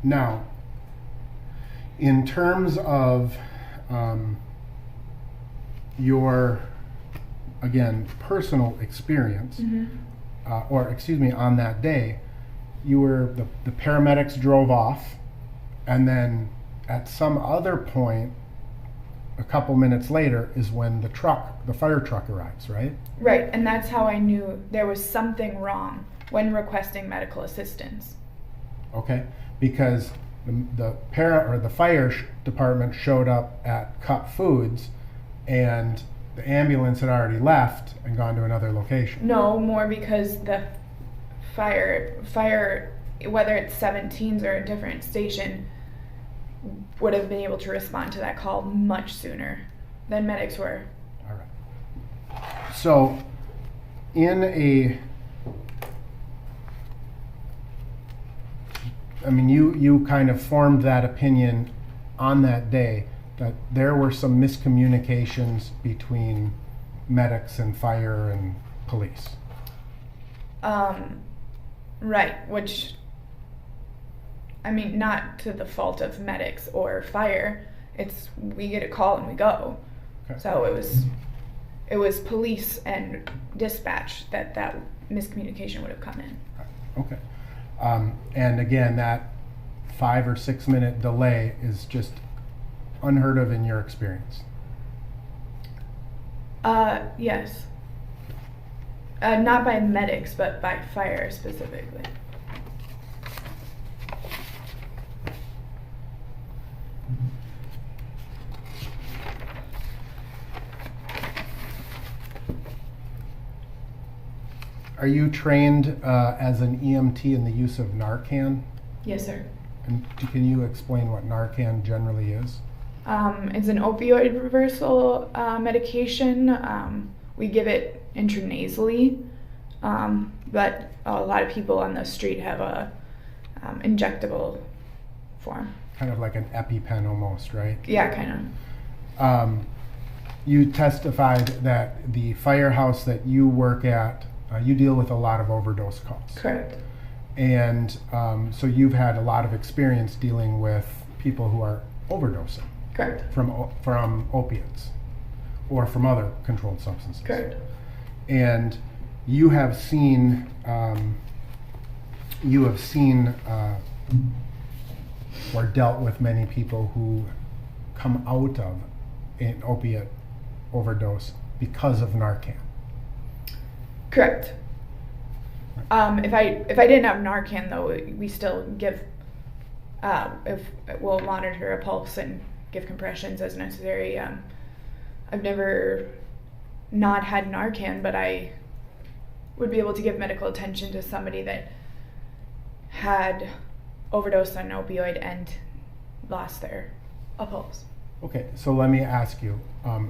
Now, in terms of your, again, personal experience, Mm-hmm. on that day, the paramedics drove off, and then at some other point, a couple minutes later, is when the fire truck arrives, right? Right, and that's how I knew there was something wrong when requesting medical assistance. Okay, because the fire department showed up at Cup Foods, and the ambulance had already left and gone to another location. No, more because the fire, whether it's 17s or a different station, would have been able to respond to that call much sooner than medics were. All right. So, you kind of formed that opinion on that day that there were some miscommunications between medics and fire and police. Right, which, I mean, not to the fault of medics or fire. It's, we get a call and we go. Okay. So it was police and dispatch that miscommunication would have come in. Okay. And again, that 5 or 6 minute delay is just unheard of in your experience. Yes. Not by medics, but by fire specifically. Are you trained as an EMT in the use of Narcan? Yes, sir. And can you explain what Narcan generally is? It's an opioid reversal medication. We give it intranasally, but a lot of people on the street have a injectable form. Kind of like an EpiPen almost, right? Yeah, kind of. You testified that the firehouse that you work at, you deal with a lot of overdose calls. Correct. And so you've had a lot of experience dealing with people who are overdosing. Correct. From opiates or from other controlled substances. Correct. And you have seen or dealt with many people who come out of an opiate overdose because of Narcan. Correct. If I didn't have Narcan though, we still give if we'll monitor a pulse and give compressions as necessary. I've never not had Narcan, but I would be able to give medical attention to somebody that had overdosed on an opioid and lost their pulse. Okay, so let me ask you,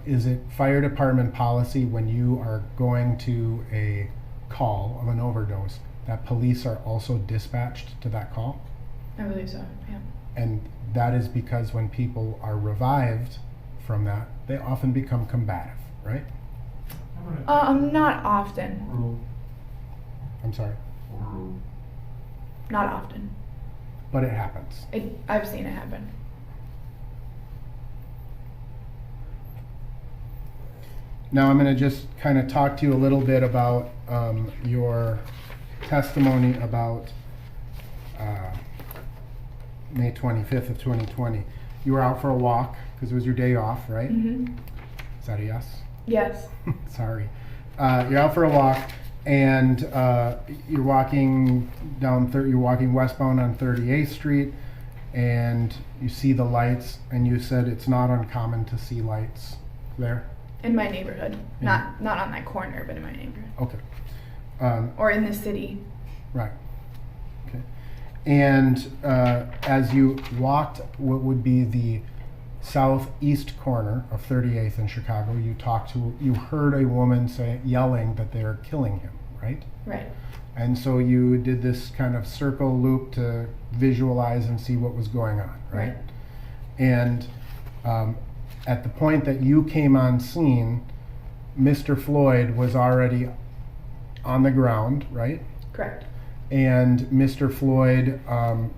is it fire department policy when you are going to a call of an overdose that police are also dispatched to that call? I believe so, yeah. And that is because when people are revived from that, they often become combative, right? Not often. I'm sorry? Not often. But it happens. I've seen it happen. Now I'm going to just kind of talk to you a little bit about your testimony about May 25th of 2020. You were out for a walk because it was your day off, right? Mm-hmm. Is that a yes? Yes. Sorry. You're out for a walk and you're walking you're walking westbound on 38th Street and you see the lights and you said it's not uncommon to see lights there? In my neighborhood. Not on that corner, but in my neighborhood. Okay. Or in the city. Right. Okay. And as you walked what would be the southeast corner of 38th in Chicago, you heard a woman yelling that they're killing him, right? Right. And so you did this kind of circle loop to visualize and see what was going on, right? And at the point that you came on scene, Mr. Floyd was already on the ground, right? Correct. And Mr. Floyd,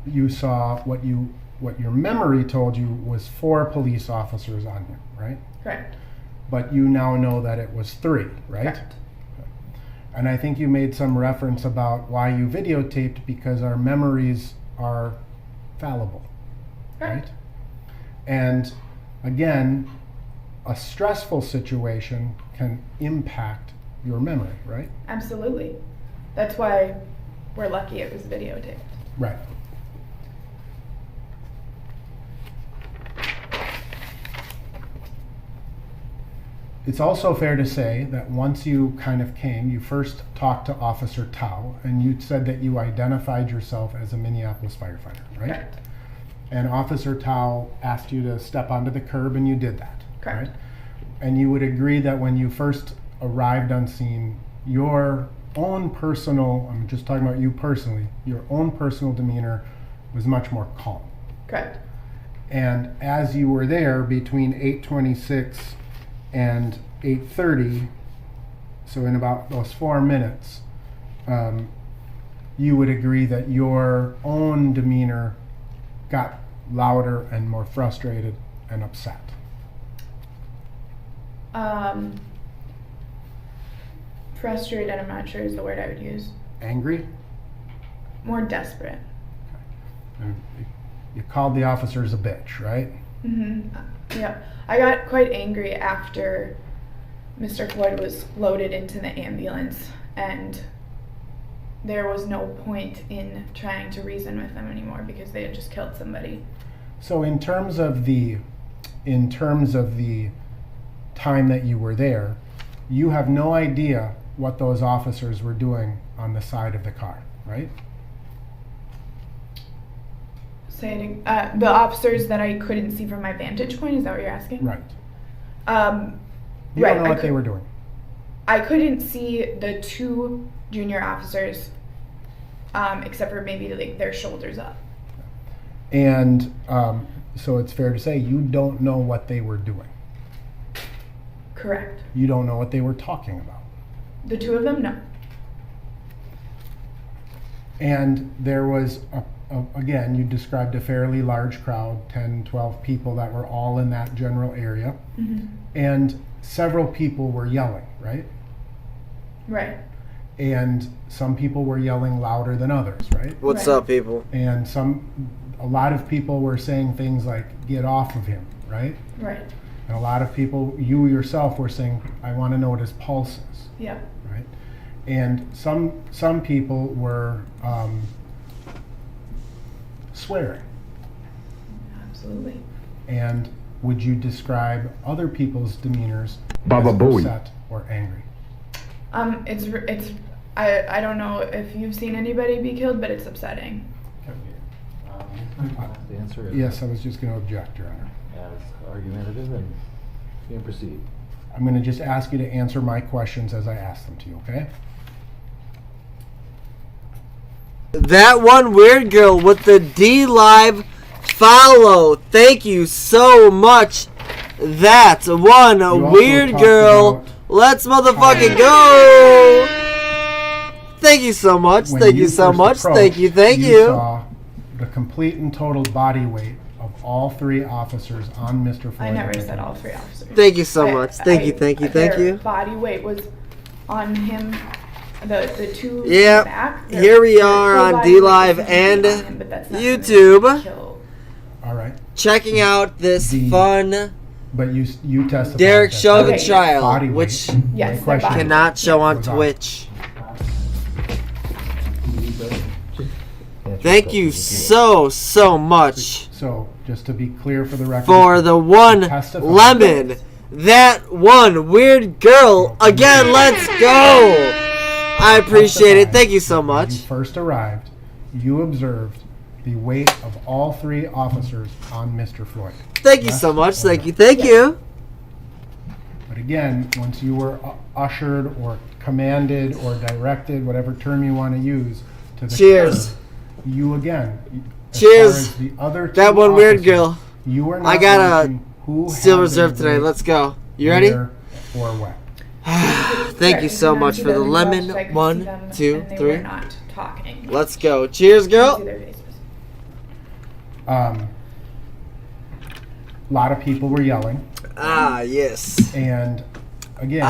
you saw what your memory told you was 4 police officers on him, right? Correct. But you now know that it was 3, right? Correct. And I think you made some reference about why you videotaped, because our memories are fallible, right? And again, a stressful situation can impact your memory, right? Absolutely. That's why we're lucky it was videotaped. Right. It's also fair to say that once you kind of came, you first talked to Officer Tao, and you said that you identified yourself as a Minneapolis firefighter, right? Correct. And Officer Tao asked you to step onto the curb, and you did that. Correct. Right? And you would agree that when you first arrived on scene, your own personal, I'm just talking about you personally, your own personal demeanor was much more calm. Correct. And as you were there between 8:26 and 8:30, so in about those 4 minutes, you would agree that your own demeanor got louder and more frustrated and upset. Frustrated, I'm not sure is the word I would use. Angry? More desperate. And you called the officers a bitch, right? Yeah. I got quite angry after Mr. Floyd was loaded into the ambulance, and there was no point in trying to reason with them anymore because they had just killed somebody. So in terms of the time that you were there, you have no idea what those officers were doing on the side of the car, right? Saying the officers that I couldn't see from my vantage point, is that what you're asking? Right. You Right, don't know what they were doing. I couldn't see the two junior officers, except for maybe like their shoulders up. And so it's fair to say you don't know what they were doing. Correct. You don't know what they were talking about. The two of them, no. And there was, again, you described a fairly large crowd, 10, 12 people that were all in that general area. And several people were yelling, right? Right. And some people were yelling louder than others, right? What's up, people? And a lot of people were saying things like, get off of him, right? Right. And a lot of people, you yourself, were saying, I want to know what his pulse is. Yeah. Right? And some people were swearing. Absolutely. And would you describe other people's demeanors Baba as Booey. upset or angry? I don't know if you've seen anybody be killed, but it's upsetting. The answer is Yes, I was just going to object, Your Honor. as argumentative, and you can proceed. I'm going to just ask you to answer my questions as I ask them to you, okay? That one weird girl with the D Live follow. Thank you so much. That one also weird talked girl. about Let's motherfucking go. Thank you so much. When Thank you so first much. approached, Thank you. Thank you you. saw the complete and total body weight of all three officers on Mr. Floyd. I never said all three officers. Thank you so much. Thank you. Thank you. Thank Their you. body weight was on him. The two Yeah. in the back. Here we their are full on body D weight Live was and on him, but that's not YouTube. gonna kill. All right. Checking out this fun But you testified Derek that Chauvin their trial, body weight, which Yes, my question cannot show on was Twitch. Thank you so much So, just to be clear for the record, for the one testified- lemon. That one weird girl. Again, let's go. I appreciate it. Thank you so When you much. first arrived, you observed the weight of all three officers on Mr. Floyd. Thank you Yes so much. or Thank no? you. Thank you. But again, once you were ushered or commanded or directed, whatever term you want to use, to the Cheers. curb, you again. As Cheers. far as the other two That one weird officers, girl. You were not I got a watching who Steel had Reserve their today. weight Let's go. You ready? where or when. Thank you so much for the lemon. I could see 1, them, 2, and they 3. were not talking. Let's go. Cheers, I could see girl. their faces. A lot of people were yelling, Ah, yes. and again,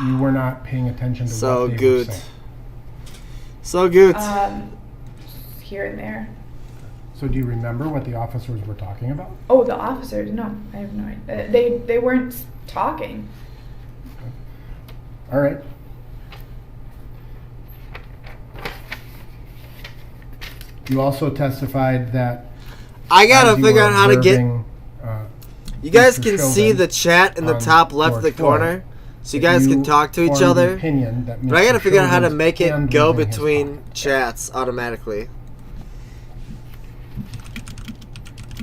you were not paying attention to So what they were good. saying. So good. Here and there. So do you remember what the officers were talking about? Oh, the officers? No, I have no idea. They weren't talking. All right. You also testified that I gotta as you figure were out how to get. observing, You guys Mr. can see Chauvin the chat in the on top left of the George Floyd, corner, so you that guys you can talk to each formed the other. opinion that But I gotta Mr. figure out how to Chauvin's make it hand go was in his between pocket. chats automatically.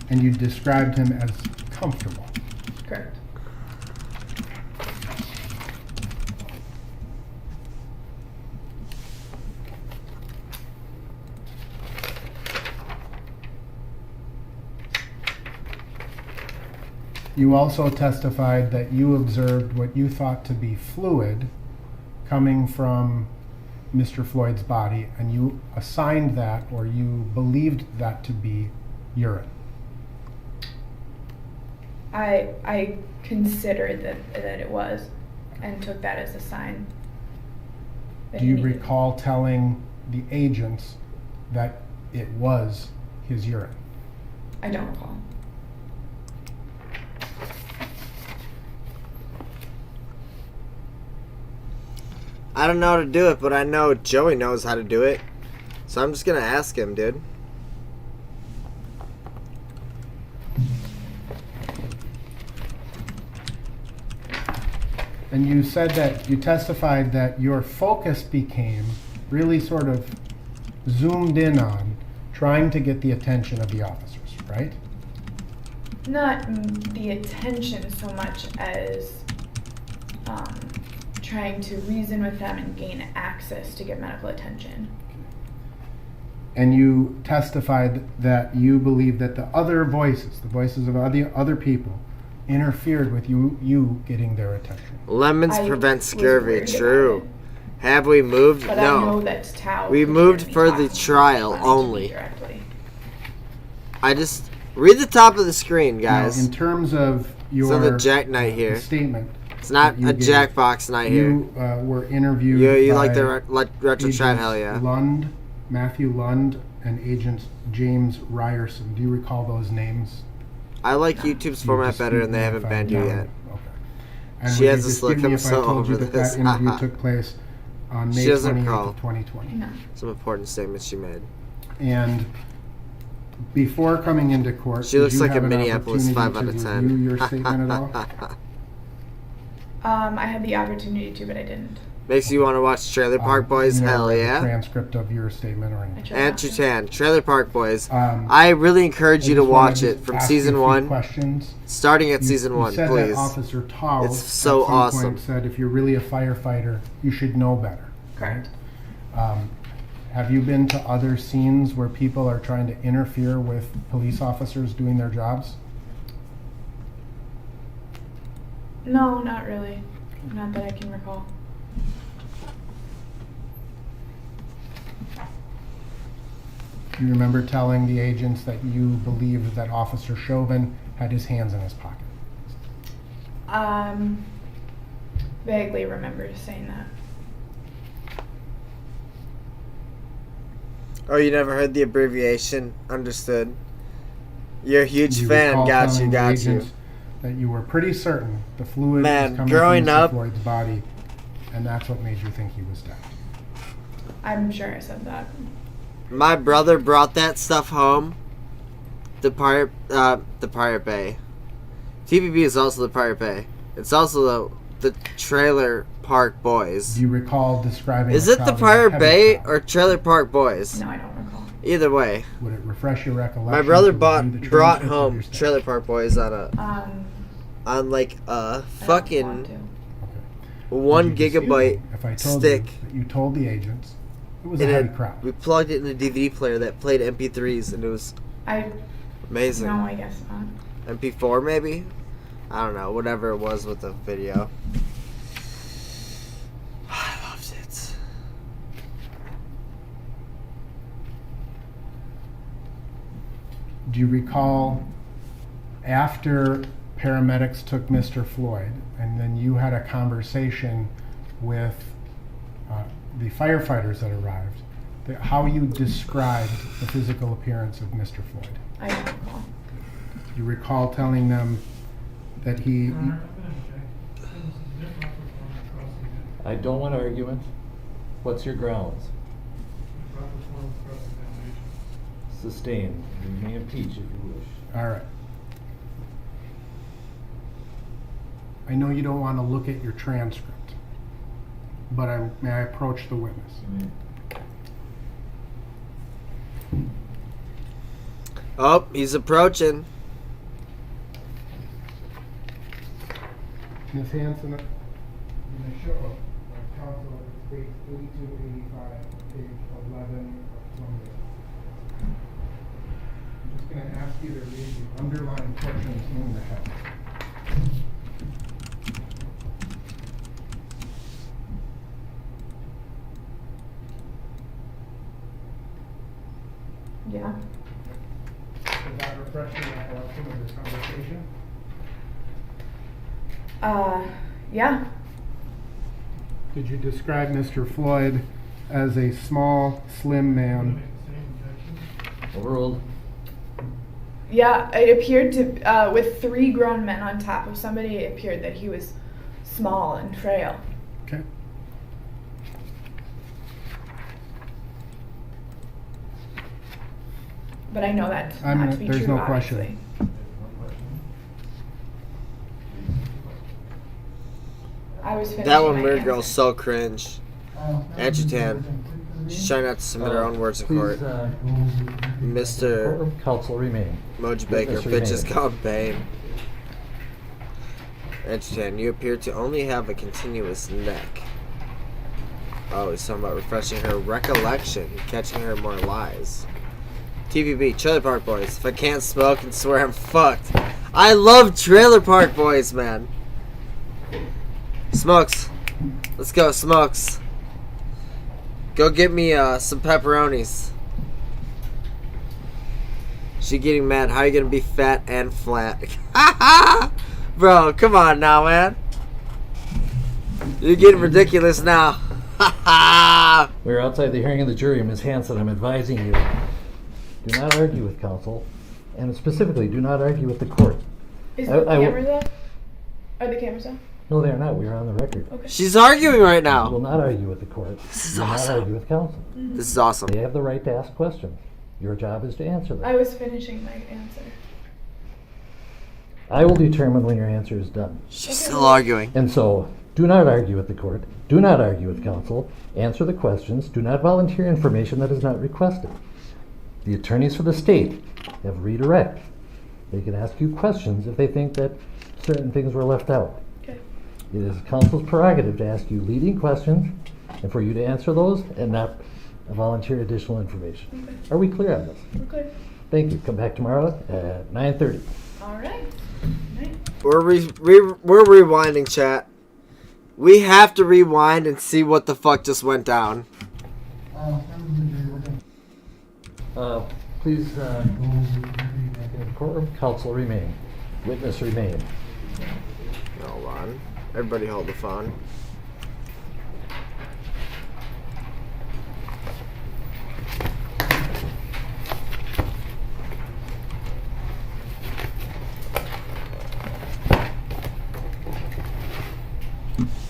And you described him as comfortable. Correct. You also testified that you observed what you thought to be fluid coming from Mr. Floyd's body, and you assigned that, or you believed that to be urine. I considered that it was, and took that as a sign. Do you recall telling the agents that it was his urine? I don't recall. I don't know how to do it, but I know Joey knows how to do it. So I'm just gonna ask him, dude. And you said that you testified that your focus became really sort of zoomed in on trying to get the attention of the officers, right? Not the attention so much as trying to reason with them and gain access to get medical attention. And you testified that you believed that the other voices, the voices of other people, interfered with you getting their attention. Lemons I prevent was scurvy. worried about True. it. Have we moved? But No. I know that Tao We could moved hear me for the talking to trial me only. directly. I just read the top of the screen, guys. Now, in terms of your So the Jack Knight here. statement, It's not that you a gave, Jackbox night here. You were interviewed. You like by the retro chat? Agents Hell yeah. Lund, Matthew Lund, and Agent James Ryerson. Do you recall those names? I like YouTube's format better, and they haven't banned you yet. And She would has you this just look, give me I'm if I so told you over that this. that interview took place on May She doesn't 28th crawl. of 2020? No. Some important statements she made. And before coming into court, She did looks you like have a an Minneapolis opportunity 5 out of to 10. review your statement at all? I had the opportunity to, but I didn't. Makes you want to watch Trailer Park Boys? You never Hell read the yeah. transcript of your statement or anything. And Chutan, Trailer Park Boys. I really encourage you to watch it from season 1. Questions. Starting at season 1, you said please. That Officer Towles It's so at some awesome. point said, if you're really a firefighter, you should know better. Correct. Have you been to other scenes where people are trying to interfere with police officers doing their jobs? No, not really. Not that I can recall. Do you remember telling the agents that you believed that Officer Chauvin had his hands in his pocket? Vaguely remember saying that. Oh, you never heard the abbreviation? Understood. You're a huge Do you fan. recall Got telling you, the got you. agents that you were pretty certain the fluid Man, was coming growing from Mr. up- Floyd's body, and that's what made you think he was dead? I'm sure I said that. My brother brought that stuff home. The Pirate Bay. TPB is also the Pirate Bay. It's also the Trailer Park Boys. Do you recall describing? Is a it the crowd as a Pirate heavy Bay crowd? or Trailer Park Boys? No, I don't recall. Either way. Would it refresh your recollection? My brother to review the brought transcript of home your statement? Trailer Park Boys on like a I don't fucking want to. 1 Would you dispute gigabyte me if I told stick. you that you told the agents it was a And heavy crowd? we plugged it in a DVD player that played MP3s, and it was I amazing. no, I guess not. MP4 maybe? I don't know, whatever it was with the video. I loved it. Do you recall after paramedics took Mr. Floyd and then you had a conversation with the firefighters that arrived, how you described the physical appearance of Mr. Floyd? I don't recall. You recall telling them that he... I don't want argument. What's your grounds? Sustained. You may impeach if you wish. All right. I know you don't want to look at your transcript, but may I approach the witness? Oh, he's approaching. Ms. Hanson, in the show of counsel, it's page 8285, page 11 of 28. I'm just going to ask you to read the underlying portions in the head. Yeah. Is that refreshing recollection of this conversation? Yeah. Did you describe Mr. Floyd as a small, slim man? Overruled. Yeah, it appeared to, with 3 grown men on top of somebody, it appeared that he was small and frail. Okay. But I know that's not to be there's true, no question. obviously. I was finishing That one my weird answer. girl's so cringe. Adjutant. She's trying not to submit her own words in court. Please, Mr. courtroom counsel remain. Moji Baker, Witness bitch is remain. called Bane. Adjutant, you appear to only have a continuous neck. Oh, he's talking about refreshing her recollection, catching her more lies. TVB, Trailer Park Boys. If I can't smoke and swear, I'm fucked. I love Trailer Park Boys, man. Smokes. Let's go, Smokes. Go get me some pepperonis. She getting mad. How are you gonna be fat and flat? Bro, come on now, man. You're getting ridiculous now. We are outside the hearing of the jury, Ms. Hanson. I'm advising you, do not argue with counsel, and specifically, do not argue with the court. Is the cameras off? Are the cameras off? No, they are not. We are on the record. Okay. She's arguing right We will now. not argue with the court. This is Do awesome. not argue with counsel. This is awesome. They have the right to ask questions. Your job is to answer them. I was finishing my answer. I will determine when your answer is done. She's still arguing. And so, do not argue with the court. Do not argue with counsel. Answer the questions. Do not volunteer information that is not requested. The attorneys for the state have redirect. They can ask you questions if they think that certain things were left out. Okay. It is counsel's prerogative to ask you leading questions and for you to answer those and not volunteer additional information. Okay. Are we clear on this? We're clear. Thank you. Come back tomorrow at 9:30. All right. Night. We're rewinding, chat. We have to rewind and see what the fuck just went down. Please, courtroom counsel remain. Witness remain. Hold on. Everybody hold the phone.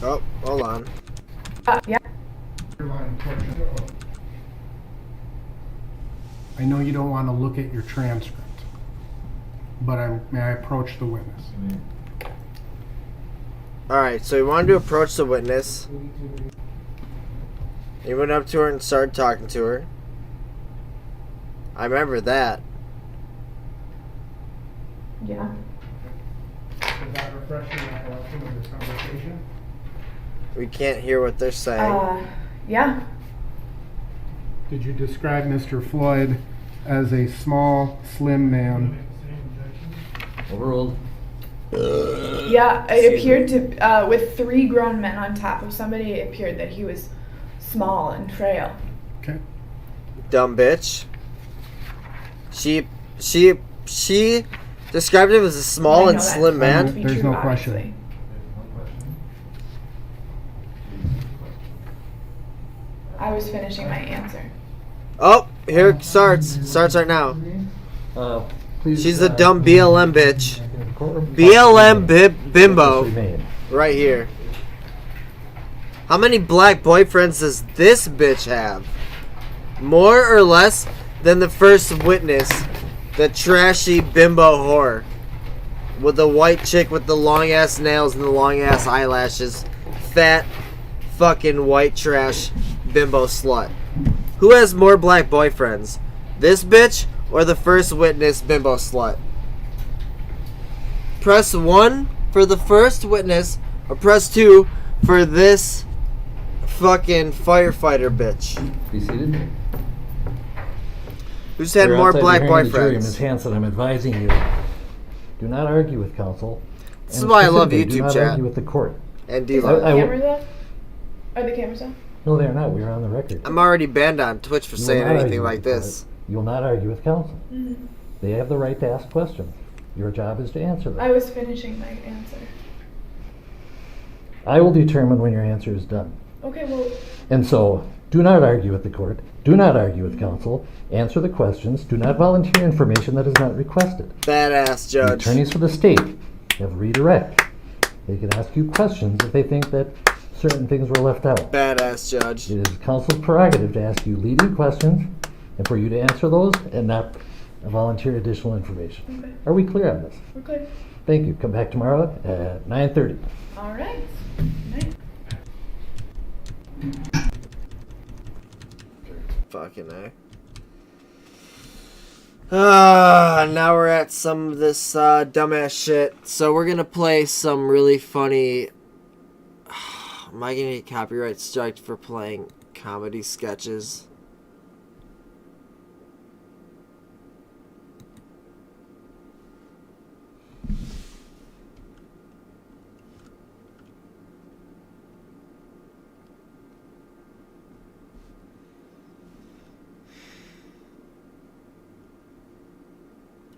Oh, hold on. Yeah. I know you don't want to look at your transcript, but may I approach the witness? Alright, so he wanted to approach the witness. He went up to her and started talking to her. I remember that. Yeah. Is that refreshing recollection of this conversation? We can't hear what they're saying. Yeah. Did you describe Mr. Floyd as a small, slim man? Overruled. Yeah, it appeared to, with 3 grown men on top of somebody, it appeared that he was small and frail. Okay. Dumb bitch. She described him as a small and slim man. There's no question. I was finishing my answer. Oh, here it starts. Starts right now. Please, She's a dumb BLM bitch. Courtroom BLM counsel bimbo. remain. Right here. How many black boyfriends does this bitch have? More or less than the first witness, the trashy bimbo whore. With the white chick with the long ass nails and the long ass eyelashes. Fat fucking white trash bimbo slut. Who has more black boyfriends? This bitch or the first witness bimbo slut? Press 1 for the first witness or press 2 for this fucking firefighter bitch. Be seated. Who's had We're more outside the black hearing of the jury, boyfriends? Ms. Hanson, I'm advising you, do not argue with counsel. This is why I love specifically, do YouTube not chat. argue with the court. And Is D-Lo. the cameras off? Are the cameras off? No, they are not. We are on the record. I'm already banned on Twitch for You will saying not anything argue like with the court. this. You will not argue with counsel. Mm-hmm. They have the right to ask questions. Your job is to answer them. I was finishing my answer. I will determine when your answer is done. Okay, well, And so, do not argue with the court. Do not argue with counsel. Answer the questions. Do not volunteer information that is not requested. Badass The judge. attorneys for the state have redirect. They can ask you questions if they think that certain things were left out. Badass judge. It is counsel's prerogative to ask you leading questions and for you to answer those and not volunteer additional information. Okay. Are we clear on this? we're clear. Thank you. Come back tomorrow at 9:30. All right. Night. Fucking A. Now we're at some of this dumbass shit. So we're gonna play some really funny. Am I gonna get copyright striked for playing comedy sketches?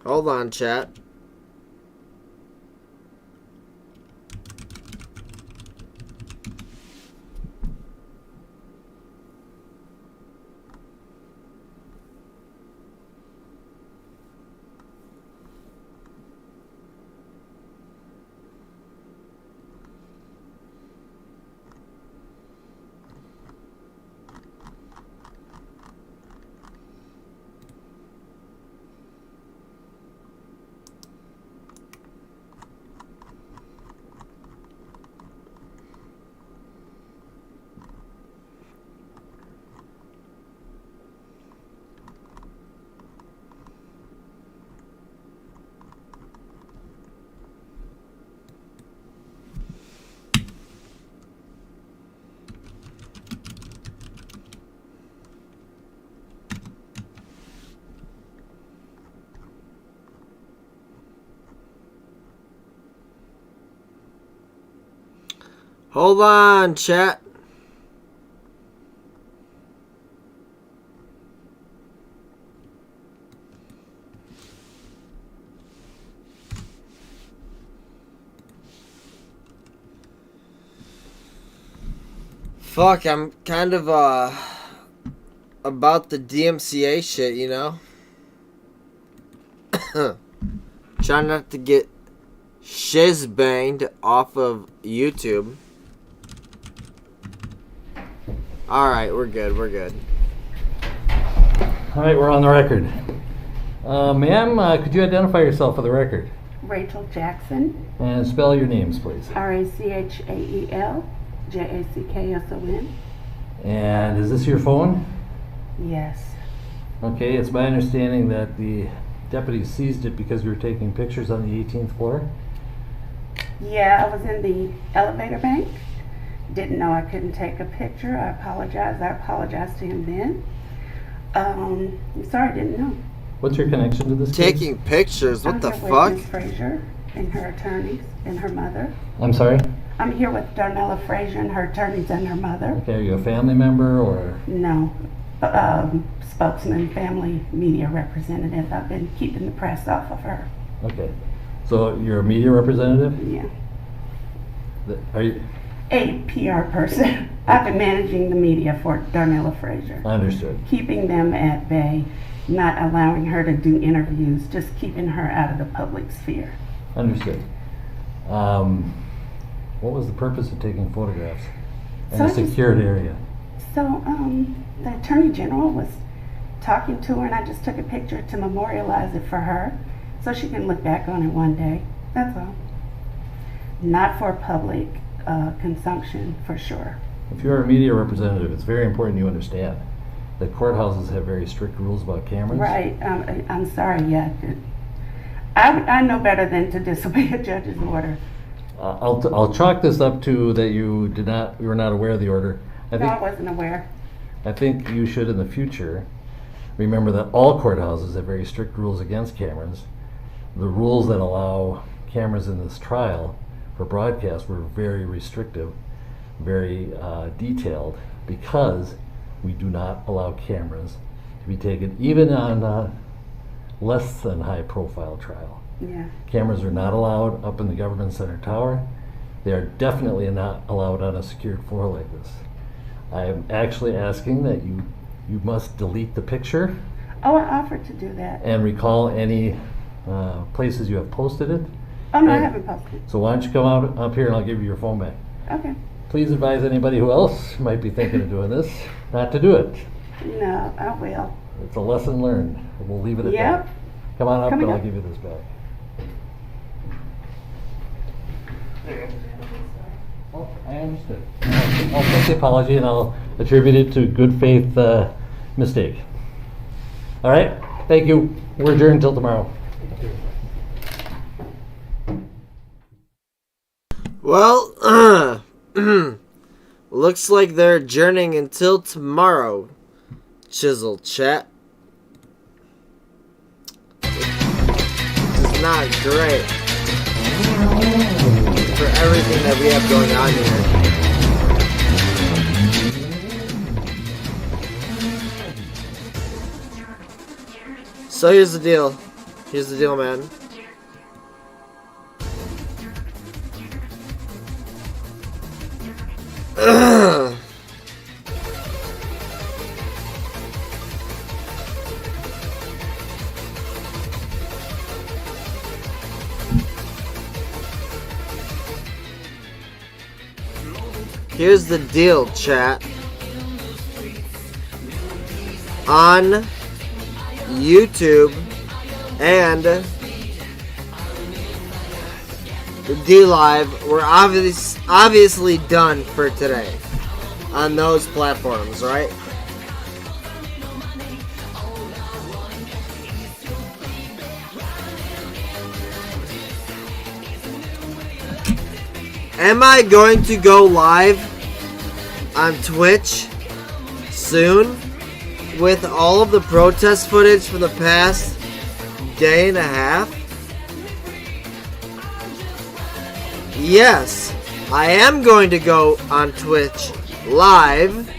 Hold on, chat. Hold on, chat. Fuck, I'm kind of about the DMCA shit, you know? Trying not to get shiz banged off of YouTube. Alright, we're good, we're good. All right, we're on the record. Ma'am, could you identify yourself for the record? Rachel Jackson, And spell your names, please. Rachael Jackson. And is this your phone? Yes. Okay, it's my understanding that the deputy seized it because you were taking pictures on the 18th floor. Yeah, I was in the elevator bank. Didn't know I couldn't take a picture. I apologize. I apologized to him then. I'm sorry, I didn't know. What's your connection to this case? Taking pictures, what I'm the here fuck? with Ms. Frazier and her attorneys and her mother. I'm sorry? I'm here with Darnella Frazier and her attorneys and her mother. Okay, are you a family member or? No, spokesman, family media representative. I've been keeping the press off of her. Okay, so you're a media representative? Yeah. Are you? A PR person. I've been managing the media for Darnella Frazier. Understood. Keeping them at bay, not allowing her to do interviews, just keeping her out of the public sphere. Understood. What was the purpose of taking photographs in So a I just- secured area? So the Attorney General was talking to her and I just took a picture to memorialize it for her so she can look back on it one day. That's all. Not for public consumption, for sure. If you're a media representative, it's very important you understand that courthouses have very strict rules about cameras. Right. I'm sorry. Yeah. I know better than to disobey a judge's order. I'll chalk this up to that you were not aware of the order. I wasn't aware. I think you should in the future remember that all courthouses have very strict rules against cameras. The rules that allow cameras in this trial for broadcast, we're very restrictive, very detailed, because we do not allow cameras to be taken, even on less than high profile trial. Yeah. Cameras are not allowed up in the government center tower. They are definitely not allowed on a secured floor like this. I am actually asking that you must delete the picture. Oh, I offered to do that. And recall any places you have posted it. Oh, no, I haven't posted. So why don't you come out up here and I'll give you your phone back. Okay. Please advise anybody who else might be thinking of doing this not to do it. No, I will. It's a lesson learned. We'll leave it at Yep. that. Come on up Coming and I'll up. give you this back. Well, I understood. I'll take the apology and I'll attribute it to good faith mistake. All right? Thank you. We're adjourned until tomorrow. Well, looks like they're adjourning until tomorrow. Chisel chat. This is not great for everything that we have going on here. So here's the deal. Here's the deal, man. Here's the deal, chat. On YouTube and the D Live, we're obviously done for today on those platforms, right? Am I going to go live on Twitch soon with all of the protest footage from the past day and a half? Yes, I am going to go on Twitch live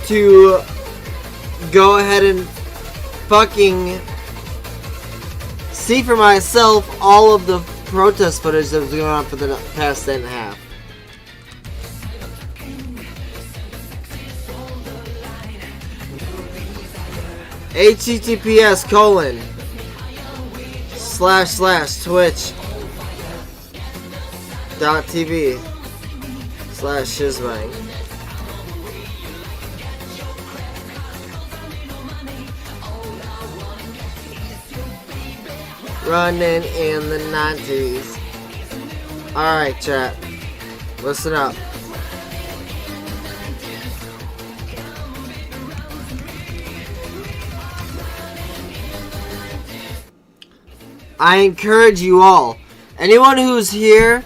to go ahead and fucking see for myself all of the protest footage that was going on for the past day and a half. https://twitch.tv/shizbang. Running in the 90s. Alright, chat. Listen up. I encourage you all, anyone who's here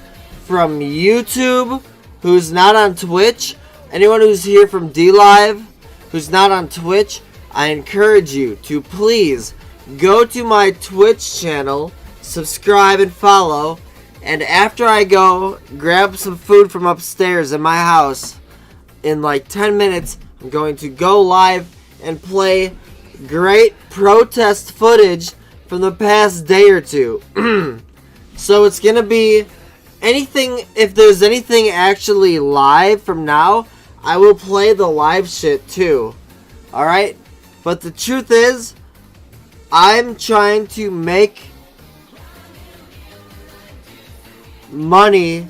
from YouTube, who's not on Twitch, anyone who's here from D-Live, who's not on Twitch, I encourage you to please go to my Twitch channel, subscribe and follow, and after I go grab some food from upstairs in my house, in like 10 minutes, I'm going to go live and play great protest footage from the past day or two. So it's gonna be anything, if there's anything actually live from now, I will play the live shit too. Alright? But the truth is, I'm trying to make money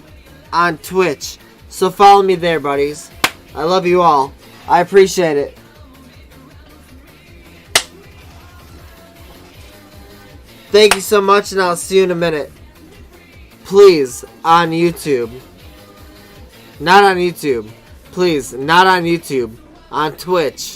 on Twitch. So follow me there, buddies. I love you all. I appreciate it. Thank you so much, and I'll see you in a minute. Please, on YouTube. Not on YouTube. Please, not on YouTube. On Twitch.